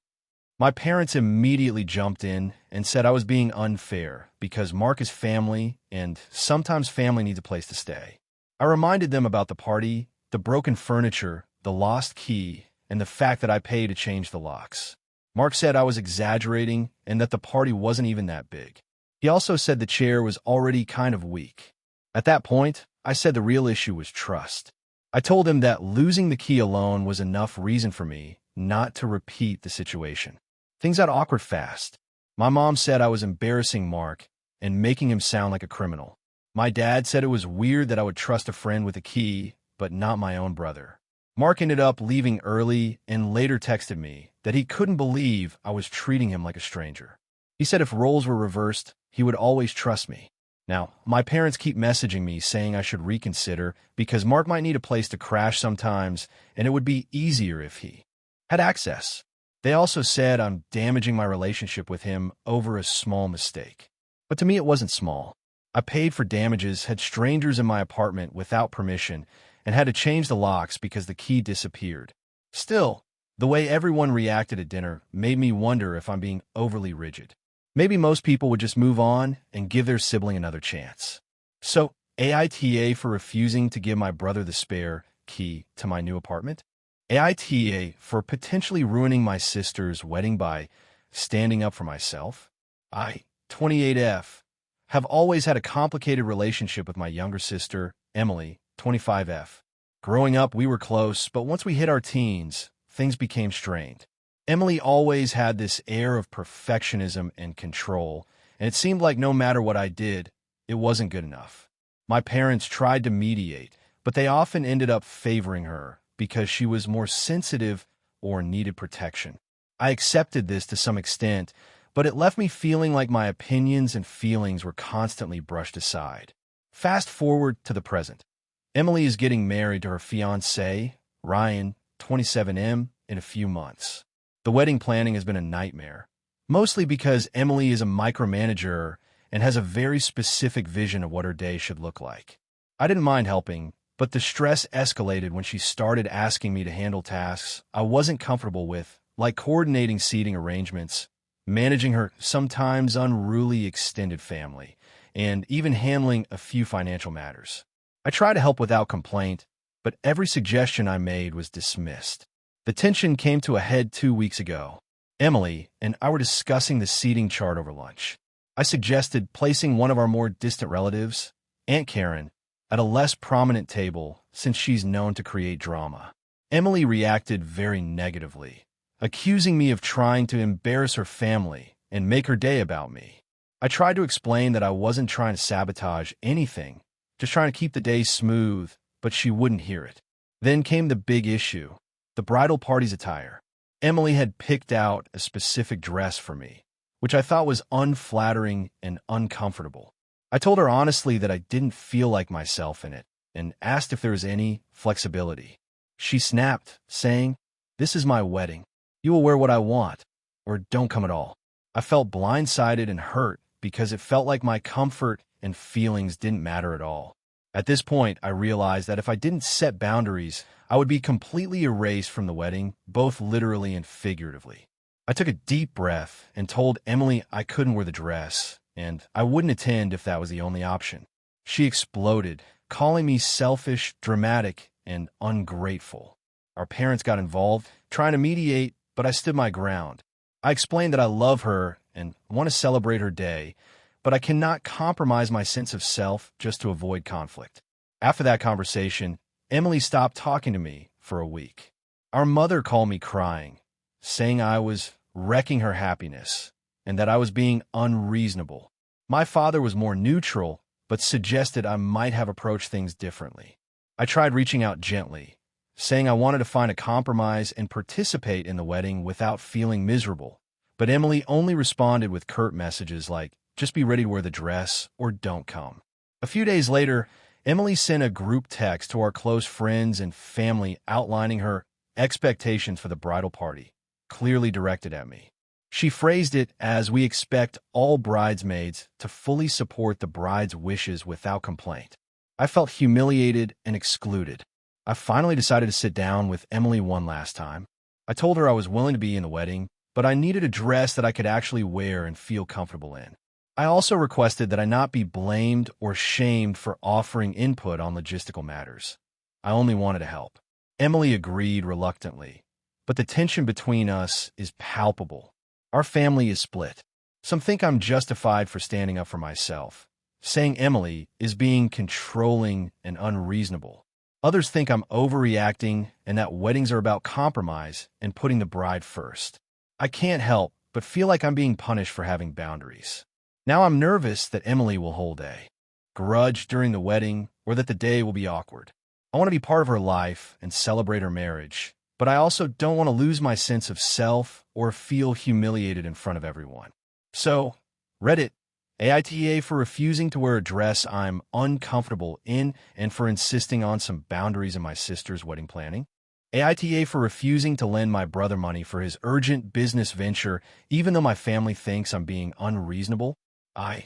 My parents immediately jumped in and said I was being unfair because Mark is family and sometimes family needs a place to stay. I reminded them about the party, the broken furniture, the lost key, and the fact that I paid to change the locks. Mark said I was exaggerating and that the party wasn't even that big. He also said the chair was already kind of weak. At that point, I said the real issue was trust. I told him that losing the key alone was enough reason for me not to repeat the situation. Things got awkward fast. My mom said I was embarrassing Mark and making him sound like a criminal. My dad said it was weird that I would trust a friend with a key, but not my own brother. Mark ended up leaving early and later texted me that he couldn't believe I was treating him like a stranger. He said if roles were reversed, he would always trust me. Now, my parents keep messaging me saying I should reconsider because Mark might need a place to crash sometimes and it would be easier if he had access. They also said I'm damaging my relationship with him over a small mistake. But to me, it wasn't small. I paid for damages, had strangers in my apartment without permission, and had to change the locks because the key disappeared. Still, the way everyone reacted at dinner made me wonder if I'm being overly rigid. Maybe most people would just move on and give their sibling another chance. So, AITA for refusing to give my brother the spare key to my new apartment? AITA for potentially ruining my sister's wedding by standing up for myself? I, 28F, have always had a complicated relationship with my younger sister, Emily, 25F. Growing up, we were close, but once we hit our teens, things became strained. Emily always had this air of perfectionism and control, and it seemed like no matter what I did, it wasn't good enough. My parents tried to mediate, but they often ended up favoring her because she was more sensitive or needed protection. I accepted this to some extent, but it left me feeling like my opinions and feelings were constantly brushed aside. Fast forward to the present. Emily is getting married to her fiancé, Ryan, 27M, in a few months. The wedding planning has been a nightmare, mostly because Emily is a micromanager and has a very specific vision of what her day should look like. I didn't mind helping, but the stress escalated when she started asking me to handle tasks I wasn't comfortable with, like coordinating seating arrangements, managing her sometimes unruly extended family, and even handling a few financial matters. I tried to help without complaint, but every suggestion I made was dismissed. The tension came to a head 2 weeks ago. Emily and I were discussing the seating chart over lunch. I suggested placing one of our more distant relatives, Aunt Karen, at a less prominent table since she's known to create drama. Emily reacted very negatively, accusing me of trying to embarrass her family and make her day about me. I tried to explain that I wasn't trying to sabotage anything, just trying to keep the day smooth, but she wouldn't hear it. Then came the big issue, the bridal party's attire. Emily had picked out a specific dress for me, which I thought was unflattering and uncomfortable. I told her honestly that I didn't feel like myself in it and asked if there was any flexibility. She snapped, saying, "This is my wedding. You will wear what I want, or don't come at all." I felt blindsided and hurt because it felt like my comfort and feelings didn't matter at all. At this point, I realized that if I didn't set boundaries, I would be completely erased from the wedding, both literally and figuratively. I took a deep breath and told Emily I couldn't wear the dress, and I wouldn't attend if that was the only option. She exploded, calling me selfish, dramatic, and ungrateful. Our parents got involved, trying to mediate, but I stood my ground. I explained that I love her and want to celebrate her day, but I cannot compromise my sense of self just to avoid conflict. After that conversation, Emily stopped talking to me for a week. Our mother called me crying, saying I was wrecking her happiness and that I was being unreasonable. My father was more neutral, but suggested I might have approached things differently. I tried reaching out gently, saying I wanted to find a compromise and participate in the wedding without feeling miserable. But Emily only responded with curt messages like, just be ready to wear the dress or don't come. A few days later, Emily sent a group text to our close friends and family outlining her expectations for the bridal party, clearly directed at me. She phrased it as we expect all bridesmaids to fully support the bride's wishes without complaint. I felt humiliated and excluded. I finally decided to sit down with Emily one last time. I told her I was willing to be in the wedding, but I needed a dress that I could actually wear and feel comfortable in. I also requested that I not be blamed or shamed for offering input on logistical matters. I only wanted to help. Emily agreed reluctantly, but the tension between us is palpable. Our family is split. Some think I'm justified for standing up for myself, saying Emily is being controlling and unreasonable. Others think I'm overreacting and that weddings are about compromise and putting the bride first. I can't help but feel like I'm being punished for having boundaries. Now I'm nervous that Emily will hold a grudge during the wedding or that the day will be awkward. I want to be part of her life and celebrate her marriage, but I also don't want to lose my sense of self or feel humiliated in front of everyone. So, Reddit AITA for refusing to wear a dress I'm uncomfortable in and for insisting on some boundaries in my sister's wedding planning. AITA for refusing to lend my brother money for his urgent business venture even though my family thinks I'm being unreasonable. I,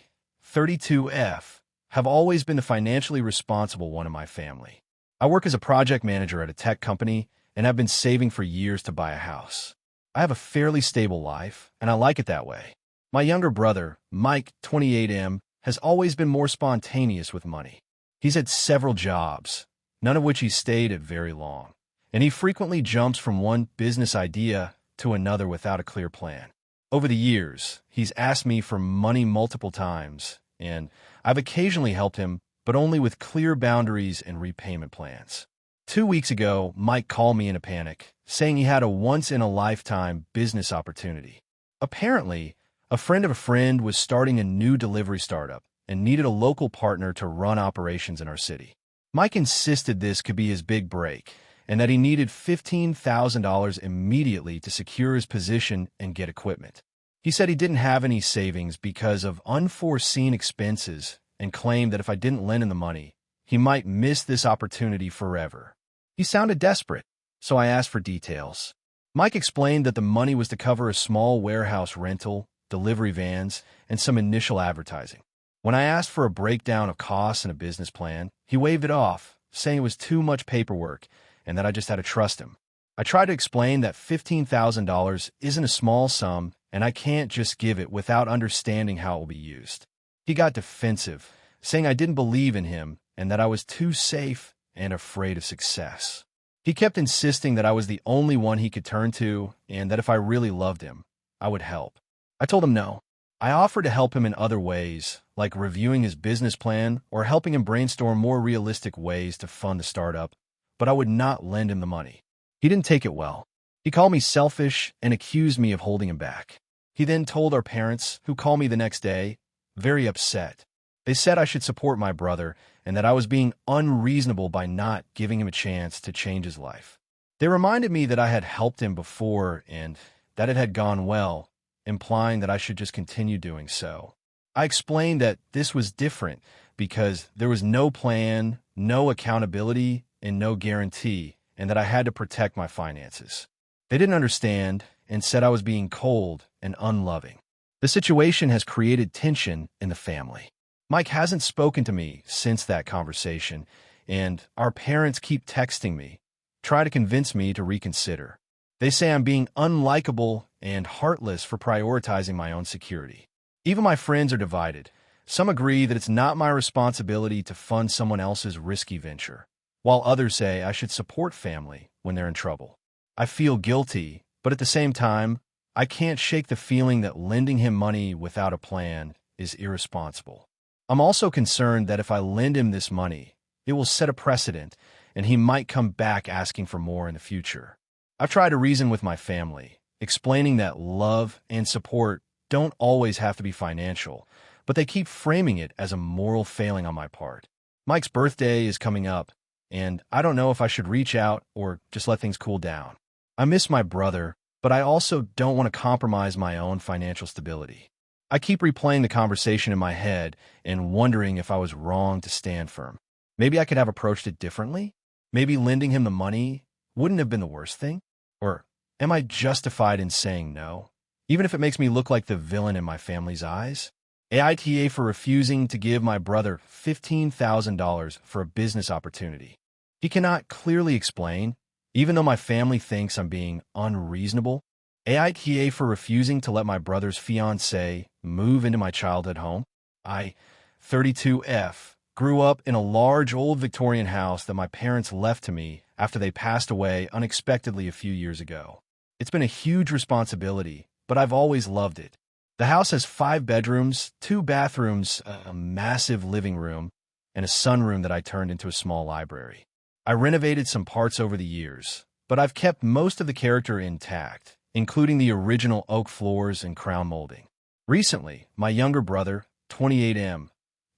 32F, have always been the financially responsible one in my family. I work as a project manager at a tech company and have been saving for years to buy a house. I have a fairly stable life, and I like it that way. My younger brother, Mike, 28M, has always been more spontaneous with money. He's had several jobs, none of which he stayed at very long, and he frequently jumps from one business idea to another without a clear plan. Over the years, he's asked me for money multiple times, and I've occasionally helped him, but only with clear boundaries and repayment plans. 2 weeks ago, Mike called me in a panic, saying he had a once-in-a-lifetime business opportunity. Apparently, a friend of a friend was starting a new delivery startup and needed a local partner to run operations in our city. Mike insisted this could be his big break and that he needed $15,000 immediately to secure his position and get equipment. He said he didn't have any savings because of unforeseen expenses and claimed that if I didn't lend him the money, he might miss this opportunity forever. He sounded desperate, so I asked for details. Mike explained that the money was to cover a small warehouse rental, delivery vans, and some initial advertising. When I asked for a breakdown of costs and a business plan, he waved it off, saying it was too much paperwork and that I just had to trust him. I tried to explain that $15,000 isn't a small sum and I can't just give it without understanding how it will be used. He got defensive, saying I didn't believe in him and that I was too safe and afraid of success. He kept insisting that I was the only one he could turn to and that if I really loved him, I would help. I told him no. I offered to help him in other ways, like reviewing his business plan or helping him brainstorm more realistic ways to fund the startup, but I would not lend him the money. He didn't take it well. He called me selfish and accused me of holding him back. He then told our parents, who called me the next day, very upset. They said I should support my brother and that I was being unreasonable by not giving him a chance to change his life. They reminded me that I had helped him before and that it had gone well, implying that I should just continue doing so. I explained that this was different because there was no plan, no accountability, and no guarantee, and that I had to protect my finances. They didn't understand and said I was being cold and unloving. The situation has created tension in the family. Mike hasn't spoken to me since that conversation, and our parents keep texting me, try to convince me to reconsider. They say I'm being unlikable and heartless for prioritizing my own security. Even my friends are divided. Some agree that it's not my responsibility to fund someone else's risky venture, while others say I should support family when they're in trouble. I feel guilty, but at the same time, I can't shake the feeling that lending him money without a plan is irresponsible. I'm also concerned that if I lend him this money, it will set a precedent and he might come back asking for more in the future. I've tried to reason with my family, explaining that love and support don't always have to be financial, but they keep framing it as a moral failing on my part. Mike's birthday is coming up, and I don't know if I should reach out or just let things cool down. I miss my brother, but I also don't want to compromise my own financial stability. I keep replaying the conversation in my head and wondering if I was wrong to stand firm. Maybe I could have approached it differently? Maybe lending him the money wouldn't have been the worst thing? Or am I justified in saying no, even if it makes me look like the villain in my family's eyes? AITA for refusing to give my brother $15,000 for a business opportunity. He cannot clearly explain, even though my family thinks I'm being unreasonable. AITA for refusing to let my brother's fiancée move into my childhood home. I, 32F, grew up in a large old Victorian house that my parents left to me after they passed away unexpectedly a few years ago. It's been a huge responsibility, but I've always loved it. The house has 5 bedrooms, 2 bathrooms, a massive living room, and a sunroom that I turned into a small library. I renovated some parts over the years, but I've kept most of the character intact, including the original oak floors and crown molding. Recently, my younger brother, 28M,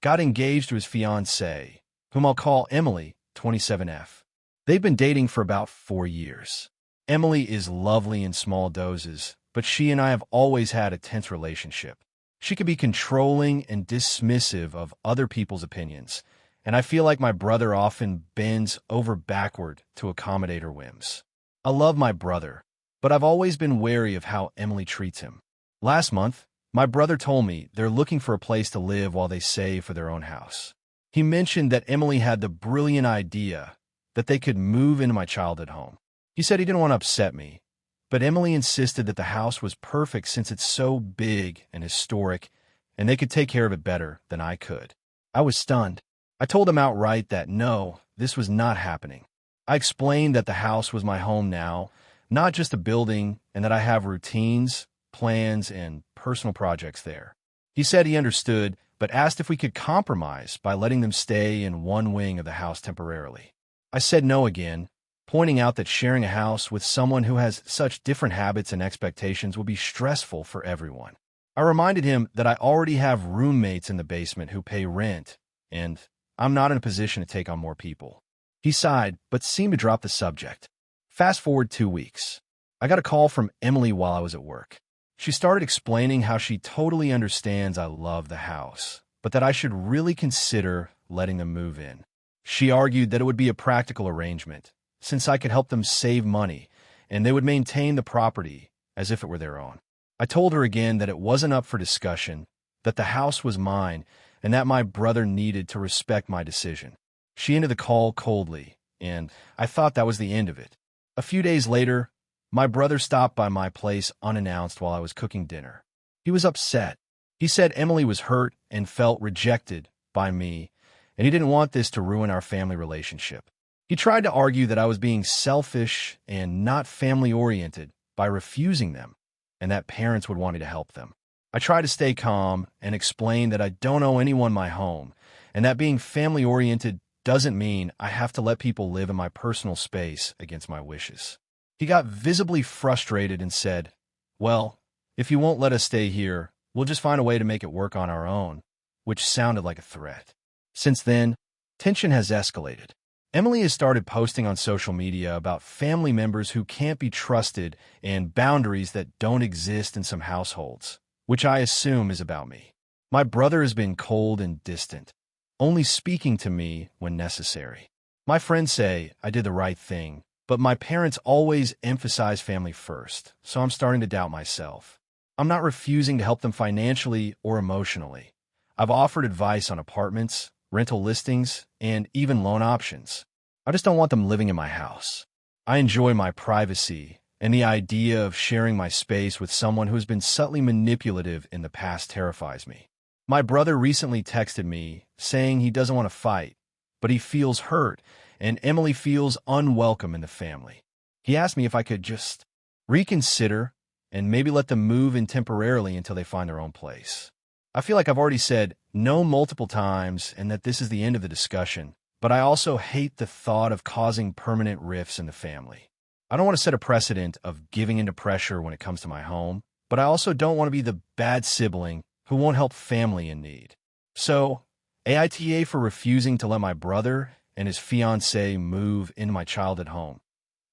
got engaged to his fiancée, whom I'll call Emily, 27F. They've been dating for about 4 years. Emily is lovely in small doses, but she and I have always had a tense relationship. She can be controlling and dismissive of other people's opinions, and I feel like my brother often bends over backward to accommodate her whims. I love my brother, but I've always been wary of how Emily treats him. Last month, my brother told me they're looking for a place to live while they save for their own house. He mentioned that Emily had the brilliant idea that they could move into my childhood home. He said he didn't want to upset me, but Emily insisted that the house was perfect since it's so big and historic, and they could take care of it better than I could. I was stunned. I told him outright that no, this was not happening. I explained that the house was my home now, not just a building, and that I have routines, plans, and personal projects there. He said he understood, but asked if we could compromise by letting them stay in one wing of the house temporarily. I said no again, pointing out that sharing a house with someone who has such different habits and expectations would be stressful for everyone. I reminded him that I already have roommates in the basement who pay rent, and I'm not in a position to take on more people. He sighed, but seemed to drop the subject. Fast forward 2 weeks. I got a call from Emily while I was at work. She started explaining how she totally understands I love the house, but that I should really consider letting them move in. She argued that it would be a practical arrangement, since I could help them save money, and they would maintain the property as if it were their own. I told her again that it wasn't up for discussion, that the house was mine, and that my brother needed to respect my decision. She ended the call coldly, and I thought that was the end of it. A few days later, my brother stopped by my place unannounced while I was cooking dinner. He was upset. He said Emily was hurt and felt rejected by me, and he didn't want this to ruin our family relationship. He tried to argue that I was being selfish and not family-oriented by refusing them, and that parents would want me to help them. I tried to stay calm and explain that I don't owe anyone my home, and that being family-oriented doesn't mean I have to let people live in my personal space against my wishes. He got visibly frustrated and said, "Well, if you won't let us stay here, we'll just find a way to make it work on our own," which sounded like a threat. Since then, tension has escalated. Emily has started posting on social media about family members who can't be trusted and boundaries that don't exist in some households, which I assume is about me. My brother has been cold and distant, only speaking to me when necessary. My friends say I did the right thing, but my parents always emphasize family first, so I'm starting to doubt myself. I'm not refusing to help them financially or emotionally. I've offered advice on apartments, rental listings, and even loan options. I just don't want them living in my house. I enjoy my privacy, and the idea of sharing my space with someone who has been subtly manipulative in the past terrifies me. My brother recently texted me saying he doesn't want to fight, but he feels hurt, and Emily feels unwelcome in the family. He asked me if I could just reconsider and maybe let them move in temporarily until they find their own place. I feel like I've already said no multiple times and that this is the end of the discussion, but I also hate the thought of causing permanent rifts in the family. I don't want to set a precedent of giving into pressure when it comes to my home, but I also don't want to be the bad sibling who won't help family in need. So, AITA for refusing to let my brother and his fiancée move into my childhood home,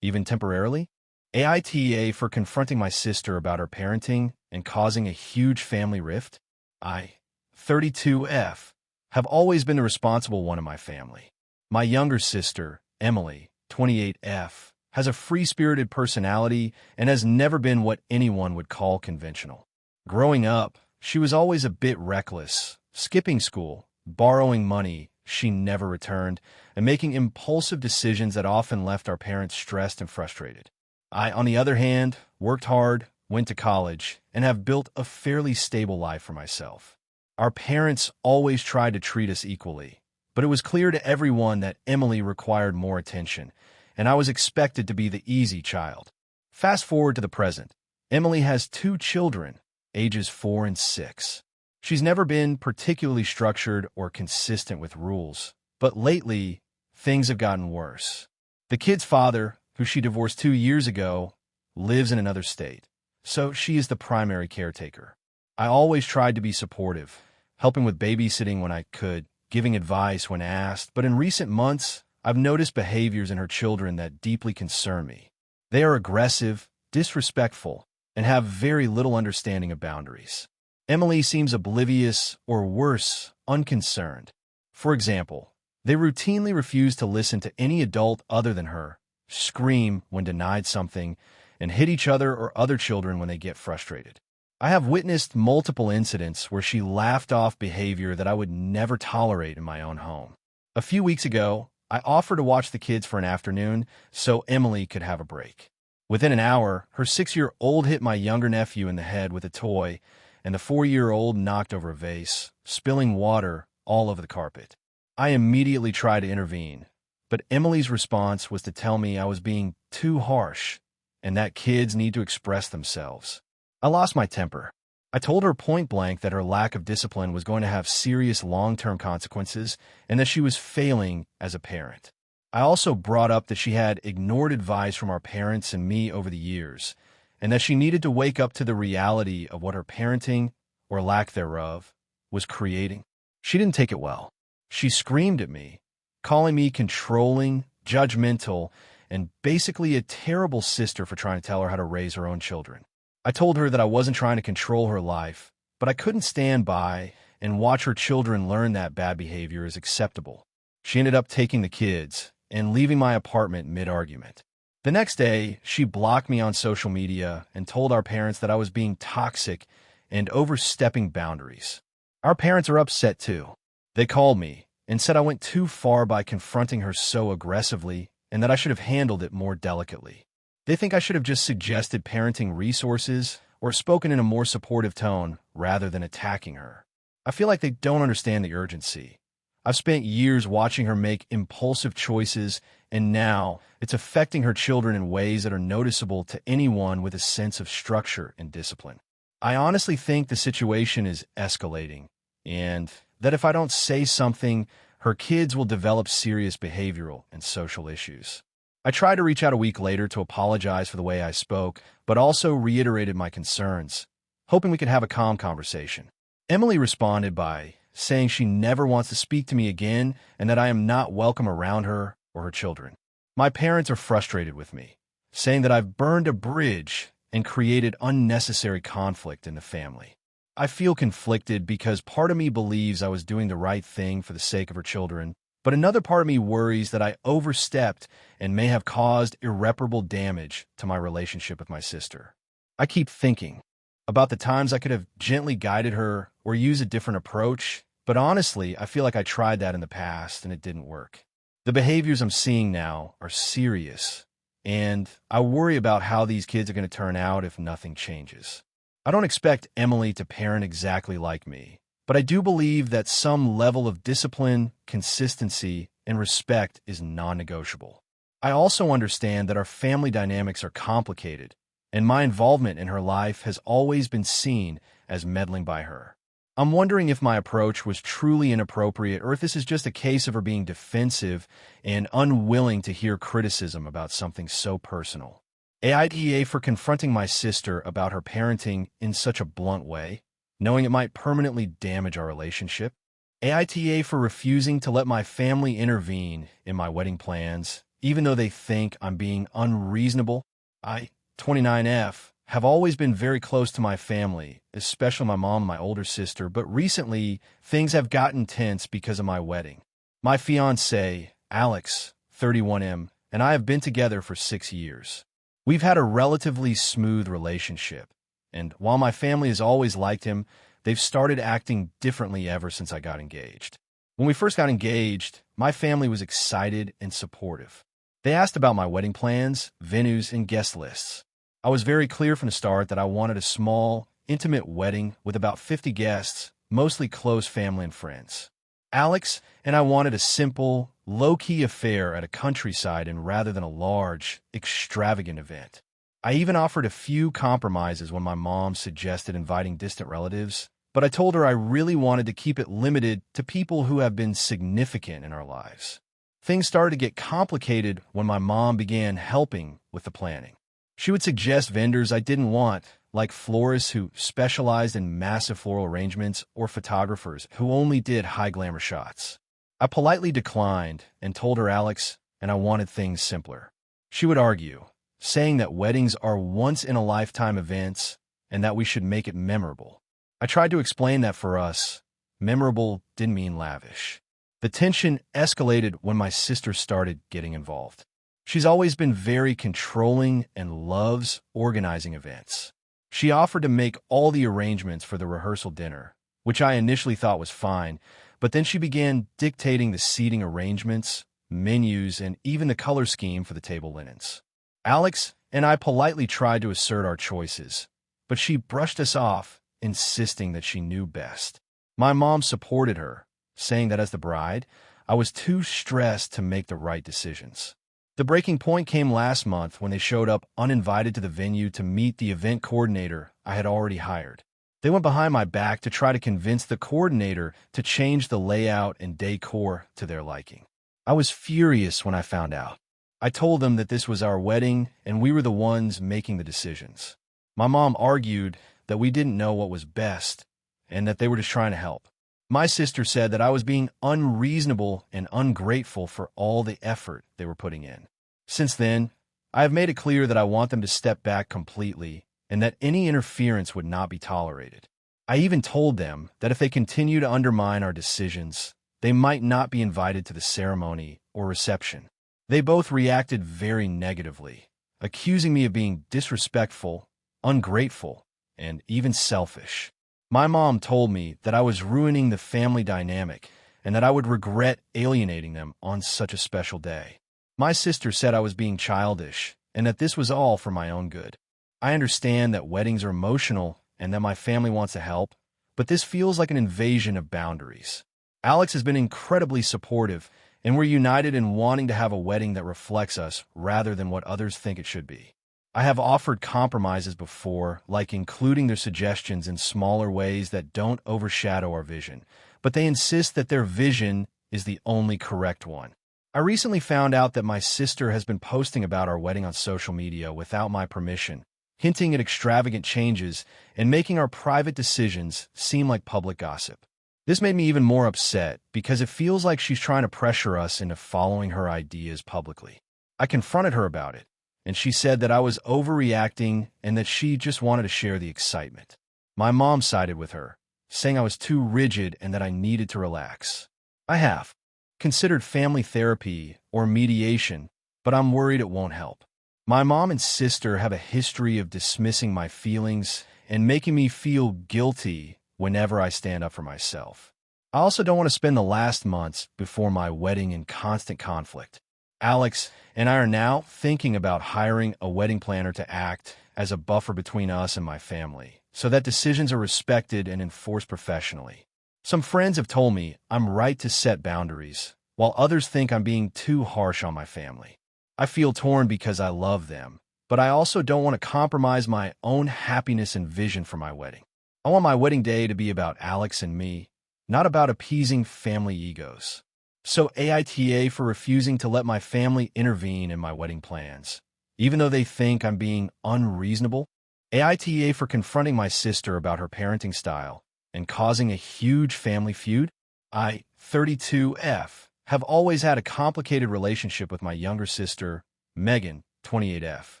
even temporarily. AITA for confronting my sister about her parenting and causing a huge family rift. I, 32F, have always been the responsible one in my family. My younger sister, Emily, 28F, has a free-spirited personality and has never been what anyone would call conventional. Growing up, she was always a bit reckless, skipping school, borrowing money she never returned, and making impulsive decisions that often left our parents stressed and frustrated. I, on the other hand, worked hard, went to college, and have built a fairly stable life for myself. Our parents always tried to treat us equally, but it was clear to everyone that Emily required more attention, and I was expected to be the easy child. Fast forward to the present. Emily has 2 children, ages 4 and 6. She's never been particularly structured or consistent with rules, but lately, things have gotten worse. The kid's father, who she divorced 2 years ago, lives in another state, so she is the primary caretaker. I always tried to be supportive, helping with babysitting when I could, giving advice when asked, but in recent months, I've noticed behaviors in her children that deeply concern me. They are aggressive, disrespectful, and have very little understanding of boundaries. Emily seems oblivious, or worse, unconcerned. For example, they routinely refuse to listen to any adult other than her, scream when denied something, and hit each other or other children when they get frustrated. I have witnessed multiple incidents where she laughed off behavior that I would never tolerate in my own home. A few weeks ago, I offered to watch the kids for an afternoon so Emily could have a break. Within an hour, her 6-year-old hit my younger nephew in the head with a toy, and the 4-year-old knocked over a vase, spilling water all over the carpet. I immediately tried to intervene, but Emily's response was to tell me I was being too harsh and that kids need to express themselves. I lost my temper. I told her point blank that her lack of discipline was going to have serious long-term consequences and that she was failing as a parent. I also brought up that she had ignored advice from our parents and me over the years, and that she needed to wake up to the reality of what her parenting, or lack thereof, was creating. She didn't take it well. She screamed at me, calling me controlling, judgmental, and basically a terrible sister for trying to tell her how to raise her own children. I told her that I wasn't trying to control her life, but I couldn't stand by and watch her children learn that bad behavior is acceptable. She ended up taking the kids and leaving my apartment mid-argument. The next day, she blocked me on social media and told our parents that I was being toxic and overstepping boundaries. Our parents are upset too. They called me and said I went too far by confronting her so aggressively and that I should have handled it more delicately. They think I should have just suggested parenting resources or spoken in a more supportive tone rather than attacking her. I feel like they don't understand the urgency. I've spent years watching her make impulsive choices, and now it's affecting her children in ways that are noticeable to anyone with a sense of structure and discipline. I honestly think the situation is escalating, and that if I don't say something, her kids will develop serious behavioral and social issues. I tried to reach out a week later to apologize for the way I spoke, but also reiterated my concerns, hoping we could have a calm conversation. Emily responded by saying she never wants to speak to me again and that I am not welcome around her or her children. My parents are frustrated with me, saying that I've burned a bridge and created unnecessary conflict in the family. I feel conflicted because part of me believes I was doing the right thing for the sake of her children, but another part of me worries that I overstepped and may have caused irreparable damage to my relationship with my sister. I keep thinking about the times I could have gently guided her or used a different approach, but honestly, I feel like I tried that in the past and it didn't work. The behaviors I'm seeing now are serious, and I worry about how these kids are going to turn out if nothing changes. I don't expect Emily to parent exactly like me, but I do believe that some level of discipline, consistency, and respect is non-negotiable. I also understand that our family dynamics are complicated, and my involvement in her life has always been seen as meddling by her. I'm wondering if my approach was truly inappropriate or if this is just a case of her being defensive and unwilling to hear criticism about something so personal. AITA for confronting my sister about her parenting in such a blunt way, knowing it might permanently damage our relationship. AITA for refusing to let my family intervene in my wedding plans, even though they think I'm being unreasonable. I, 29F, have always been very close to my family, especially my mom and my older sister, but recently things have gotten tense because of my wedding. My fiancé, Alex, 31M, and I have been together for 6 years. We've had a relatively smooth relationship, and while my family has always liked him, they've started acting differently ever since I got engaged. When we first got engaged, my family was excited and supportive. They asked about my wedding plans, venues, and guest lists. I was very clear from the start that I wanted a small, intimate wedding with about 50 guests, mostly close family and friends. Alex and I wanted a simple, low-key affair at a countryside and rather than a large, extravagant event. I even offered a few compromises when my mom suggested inviting distant relatives, but I told her I really wanted to keep it limited to people who have been significant in our lives. Things started to get complicated when my mom began helping with the planning. She would suggest vendors I didn't want, like florists who specialized in massive floral arrangements or photographers who only did high glamour shots. I politely declined and told her Alex and I wanted things simpler. She would argue, saying that weddings are once-in-a-lifetime events and that we should make it memorable. I tried to explain that for us, memorable didn't mean lavish. The tension escalated when my sister started getting involved. She's always been very controlling and loves organizing events. She offered to make all the arrangements for the rehearsal dinner, which I initially thought was fine, but then she began dictating the seating arrangements, menus, and even the color scheme for the table linens. Alex and I politely tried to assert our choices, but she brushed us off, insisting that she knew best. My mom supported her, saying that as the bride, I was too stressed to make the right decisions. The breaking point came last month when they showed up uninvited to the venue to meet the event coordinator I had already hired. They went behind my back to try to convince the coordinator to change the layout and decor to their liking. I was furious when I found out. I told them that this was our wedding and we were the ones making the decisions. My mom argued that we didn't know what was best and that they were just trying to help. My sister said that I was being unreasonable and ungrateful for all the effort they were putting in. Since then, I have made it clear that I want them to step back completely and that any interference would not be tolerated. I even told them that if they continue to undermine our decisions, they might not be invited to the ceremony or reception. They both reacted very negatively, accusing me of being disrespectful, ungrateful, and even selfish. My mom told me that I was ruining the family dynamic and that I would regret alienating them on such a special day. My sister said I was being childish and that this was all for my own good. I understand that weddings are emotional and that my family wants to help, but this feels like an invasion of boundaries. Alex has been incredibly supportive, and we're united in wanting to have a wedding that reflects us rather than what others think it should be. I have offered compromises before, like including their suggestions in smaller ways that don't overshadow our vision, but they insist that their vision is the only correct one. I recently found out that my sister has been posting about our wedding on social media without my permission, hinting at extravagant changes and making our private decisions seem like public gossip. This made me even more upset because it feels like she's trying to pressure us into following her ideas publicly. I confronted her about it, and she said that I was overreacting and that she just wanted to share the excitement. My mom sided with her, saying I was too rigid and that I needed to relax. I have considered family therapy or mediation, but I'm worried it won't help. My mom and sister have a history of dismissing my feelings and making me feel guilty whenever I stand up for myself. I also don't want to spend the last months before my wedding in constant conflict. Alex and I are now thinking about hiring a wedding planner to act as a buffer between us and my family, so that decisions are respected and enforced professionally. Some friends have told me I'm right to set boundaries, while others think I'm being too harsh on my family. I feel torn because I love them, but I also don't want to compromise my own happiness and vision for my wedding. I want my wedding day to be about Alex and me, not about appeasing family egos. So AITA for refusing to let my family intervene in my wedding plans, even though they think I'm being unreasonable. AITA for confronting my sister about her parenting style and causing a huge family feud. I, 32F, have always had a complicated relationship with my younger sister, Megan, 28F.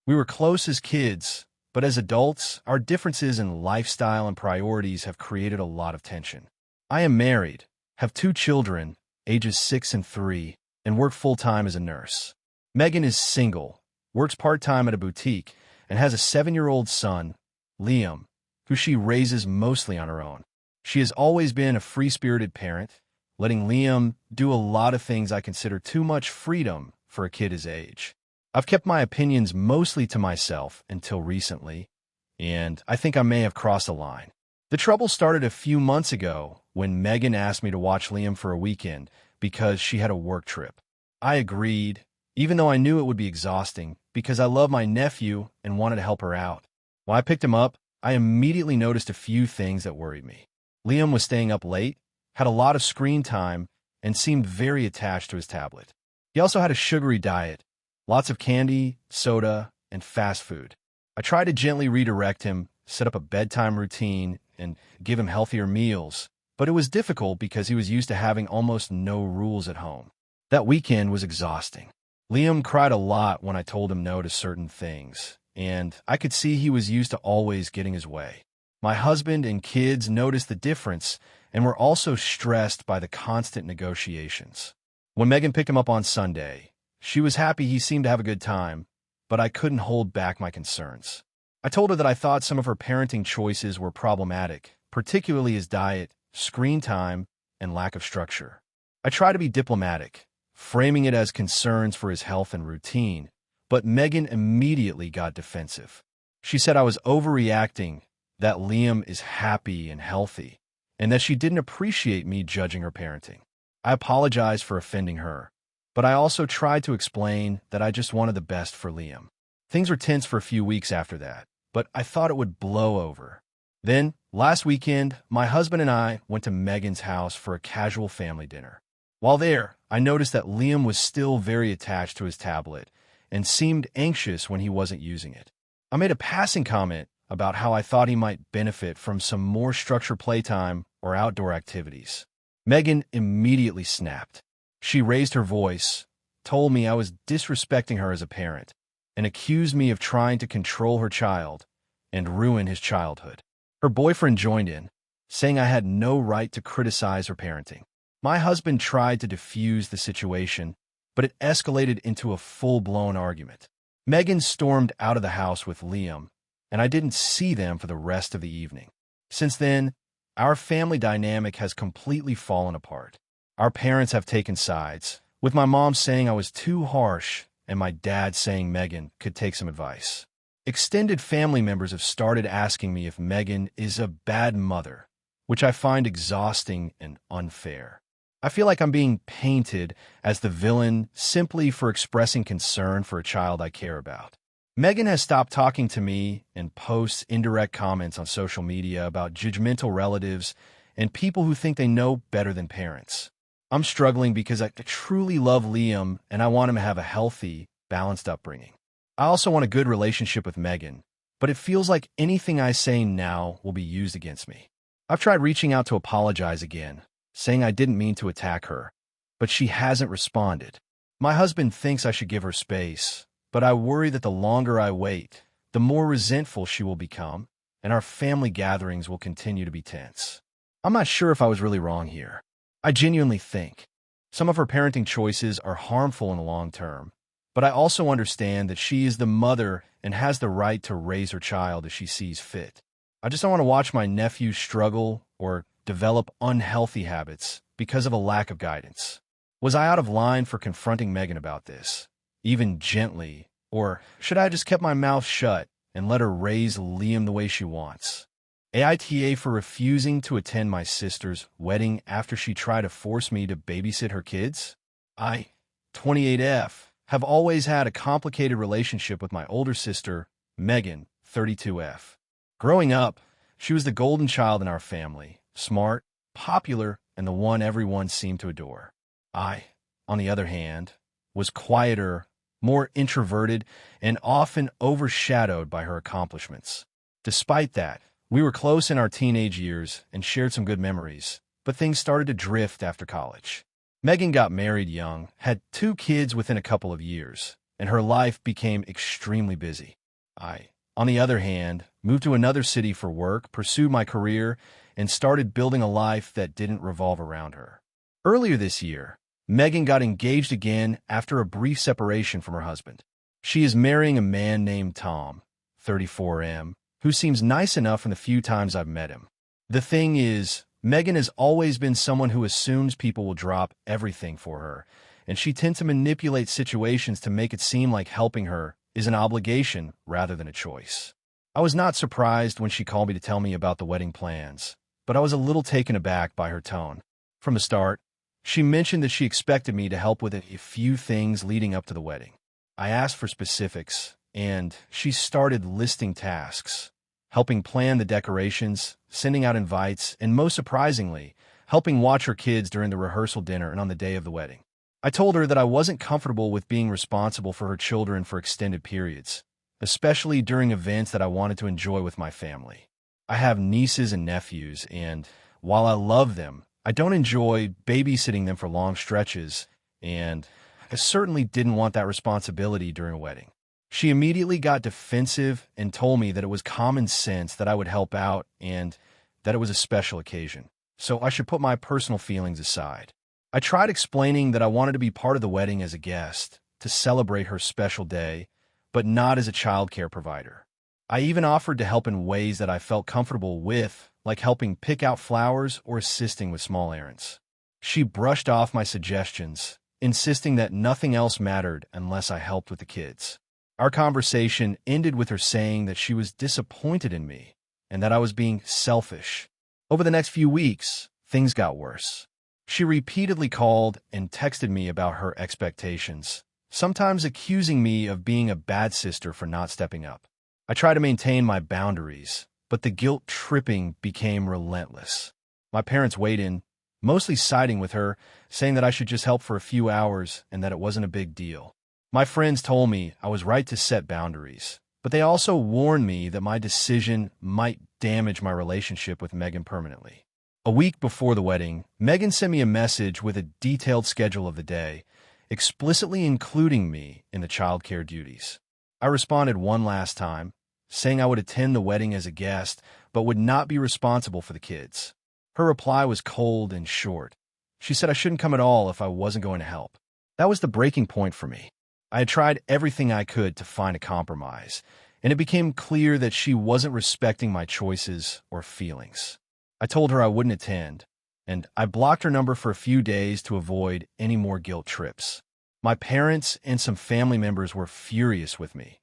We were close as kids, but as adults, our differences in lifestyle and priorities have created a lot of tension. I am married, have 2 children, ages 6 and 3, and work full-time as a nurse. Megan is single, works part-time at a boutique, and has a 7-year-old son, Liam, who she raises mostly on her own. She has always been a free-spirited parent, letting Liam do a lot of things I consider too much freedom for a kid his age. I've kept my opinions mostly to myself until recently, and I think I may have crossed a line. The trouble started a few months ago when Megan asked me to watch Liam for a weekend because she had a work trip. I agreed, even though I knew it would be exhausting because I love my nephew and wanted to help her out. When I picked him up, I immediately noticed a few things that worried me. Liam was staying up late, had a lot of screen time, and seemed very attached to his tablet. He also had a sugary diet, lots of candy, soda, and fast food. I tried to gently redirect him, set up a bedtime routine, and give him healthier meals, but it was difficult because he was used to having almost no rules at home. That weekend was exhausting. Liam cried a lot when I told him no to certain things, and I could see he was used to always getting his way. My husband and kids noticed the difference and were also stressed by the constant negotiations. When Megan picked him up on Sunday, she was happy he seemed to have a good time, but I couldn't hold back my concerns. I told her that I thought some of her parenting choices were problematic, particularly his diet, screen time, and lack of structure. I tried to be diplomatic, framing it as concerns for his health and routine, but Megan immediately got defensive. She said I was overreacting, that Liam is happy and healthy, and that she didn't appreciate me judging her parenting. I apologized for offending her, but I also tried to explain that I just wanted the best for Liam. Things were tense for a few weeks after that, but I thought it would blow over. Then, last weekend, my husband and I went to Megan's house for a casual family dinner. While there, I noticed that Liam was still very attached to his tablet and seemed anxious when he wasn't using it. I made a passing comment about how I thought he might benefit from some more structured playtime or outdoor activities. Megan immediately snapped. She raised her voice, told me I was disrespecting her as a parent, and accused me of trying to control her child and ruin his childhood. Her boyfriend joined in, saying I had no right to criticize her parenting. My husband tried to defuse the situation, but it escalated into a full-blown argument. Megan stormed out of the house with Liam, and I didn't see them for the rest of the evening. Since then, our family dynamic has completely fallen apart. Our parents have taken sides, with my mom saying I was too harsh and my dad saying Megan could take some advice. Extended family members have started asking me if Megan is a bad mother, which I find exhausting and unfair. I feel like I'm being painted as the villain simply for expressing concern for a child I care about. Megan has stopped talking to me and posts indirect comments on social media about judgmental relatives and people who think they know better than parents. I'm struggling because I truly love Liam and I want him to have a healthy, balanced upbringing. I also want a good relationship with Megan, but it feels like anything I say now will be used against me. I've tried reaching out to apologize again, saying I didn't mean to attack her, but she hasn't responded. My husband thinks I should give her space, but I worry that the longer I wait, the more resentful she will become, and our family gatherings will continue to be tense. I'm not sure if I was really wrong here. I genuinely think some of her parenting choices are harmful in the long term, but I also understand that she is the mother and has the right to raise her child as she sees fit. I just don't want to watch my nephew struggle or develop unhealthy habits because of a lack of guidance. Was I out of line for confronting Megan about this, even gently, or should I have just kept my mouth shut and let her raise Liam the way she wants? AITA for refusing to attend my sister's wedding after she tried to force me to babysit her kids? I, 28F, have always had a complicated relationship with my older sister, Megan, 32F. Growing up, she was the golden child in our family, smart, popular, and the one everyone seemed to adore. I, on the other hand, was quieter, more introverted, and often overshadowed by her accomplishments. Despite that, we were close in our teenage years and shared some good memories, but things started to drift after college. Megan got married young, had 2 kids within a couple of years, and her life became extremely busy. I, on the other hand, moved to another city for work, pursued my career, and started building a life that didn't revolve around her. Earlier this year, Megan got engaged again after a brief separation from her husband. She is marrying a man named Tom, 34M, who seems nice enough in the few times I've met him. The thing is, Megan has always been someone who assumes people will drop everything for her, and she tends to manipulate situations to make it seem like helping her is an obligation rather than a choice. I was not surprised when she called me to tell me about the wedding plans, but I was a little taken aback by her tone. From the start, she mentioned that she expected me to help with a few things leading up to the wedding. I asked for specifics, and she started listing tasks, helping plan the decorations, sending out invites, and most surprisingly, helping watch her kids during the rehearsal dinner and on the day of the wedding. I told her that I wasn't comfortable with being responsible for her children for extended periods, especially during events that I wanted to enjoy with my family. I have nieces and nephews, and while I love them, I don't enjoy babysitting them for long stretches, and I certainly didn't want that responsibility during a wedding. She immediately got defensive and told me that it was common sense that I would help out and that it was a special occasion, so I should put my personal feelings aside. I tried explaining that I wanted to be part of the wedding as a guest, to celebrate her special day, but not as a childcare provider. I even offered to help in ways that I felt comfortable with, like helping pick out flowers or assisting with small errands. She brushed off my suggestions, insisting that nothing else mattered unless I helped with the kids. Our conversation ended with her saying that she was disappointed in me and that I was being selfish. Over the next few weeks, things got worse. She repeatedly called and texted me about her expectations, sometimes accusing me of being a bad sister for not stepping up. I tried to maintain my boundaries, but the guilt-tripping became relentless. My parents weighed in, mostly siding with her, saying that I should just help for a few hours and that it wasn't a big deal. My friends told me I was right to set boundaries, but they also warned me that my decision might damage my relationship with Megan permanently. A week before the wedding, Megan sent me a message with a detailed schedule of the day, explicitly including me in the childcare duties. I responded one last time, saying I would attend the wedding as a guest, but would not be responsible for the kids. Her reply was cold and short. She said I shouldn't come at all if I wasn't going to help. That was the breaking point for me. I had tried everything I could to find a compromise, and it became clear that she wasn't respecting my choices or feelings. I told her I wouldn't attend, and I blocked her number for a few days to avoid any more guilt trips. My parents and some family members were furious with me,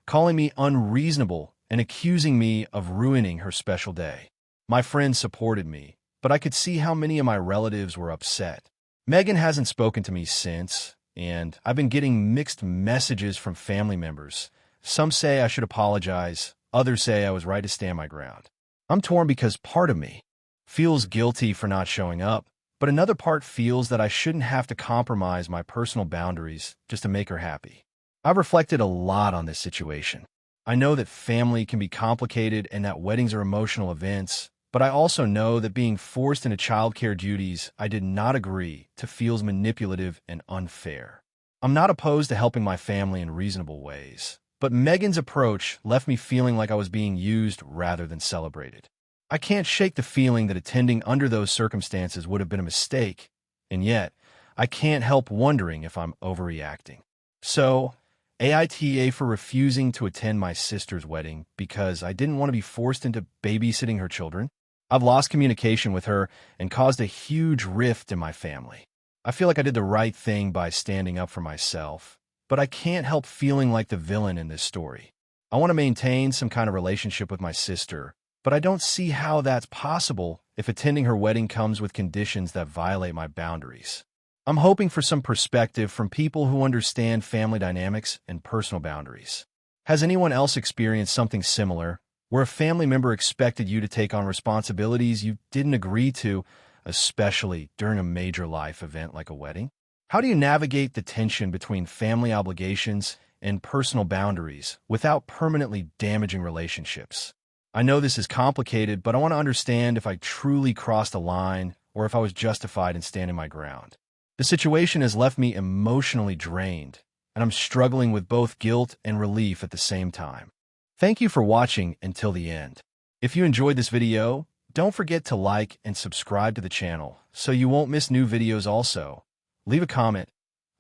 calling me unreasonable and accusing me of ruining her special day. My friends supported me, but I could see how many of my relatives were upset. Megan hasn't spoken to me since, and I've been getting mixed messages from family members. Some say I should apologize, others say I was right to stand my ground. I'm torn because part of me feels guilty for not showing up, but another part feels that I shouldn't have to compromise my personal boundaries just to make her happy. I've reflected a lot on this situation. I know that family can be complicated and that weddings are emotional events, but I also know that being forced into childcare duties I did not agree to feels manipulative and unfair. I'm not opposed to helping my family in reasonable ways, but Megan's approach left me feeling like I was being used rather than celebrated. I can't shake the feeling that attending under those circumstances would have been a mistake, and yet I can't help wondering if I'm overreacting. So, AITA for refusing to attend my sister's wedding because I didn't want to be forced into babysitting her children. I've lost communication with her and caused a huge rift in my family. I feel like I did the right thing by standing up for myself, but I can't help feeling like the villain in this story. I want to maintain some kind of relationship with my sister, but I don't see how that's possible if attending her wedding comes with conditions that violate my boundaries. I'm hoping for some perspective from people who understand family dynamics and personal boundaries. Has anyone else experienced something similar, where a family member expected you to take on responsibilities you didn't agree to, especially during a major life event like a wedding? How do you navigate the tension between family obligations and personal boundaries without permanently damaging relationships? I know this is complicated, but I want to understand if I truly crossed a line or if I was justified in standing my ground. The situation has left me emotionally drained, and I'm struggling with both guilt and relief at the same time. Thank you for watching until the end. If you enjoyed this video, don't forget to like and subscribe to the channel so you won't miss new videos also. Leave a comment.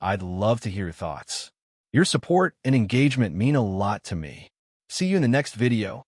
I'd love to hear your thoughts. Your support and engagement mean a lot to me. See you in the next video.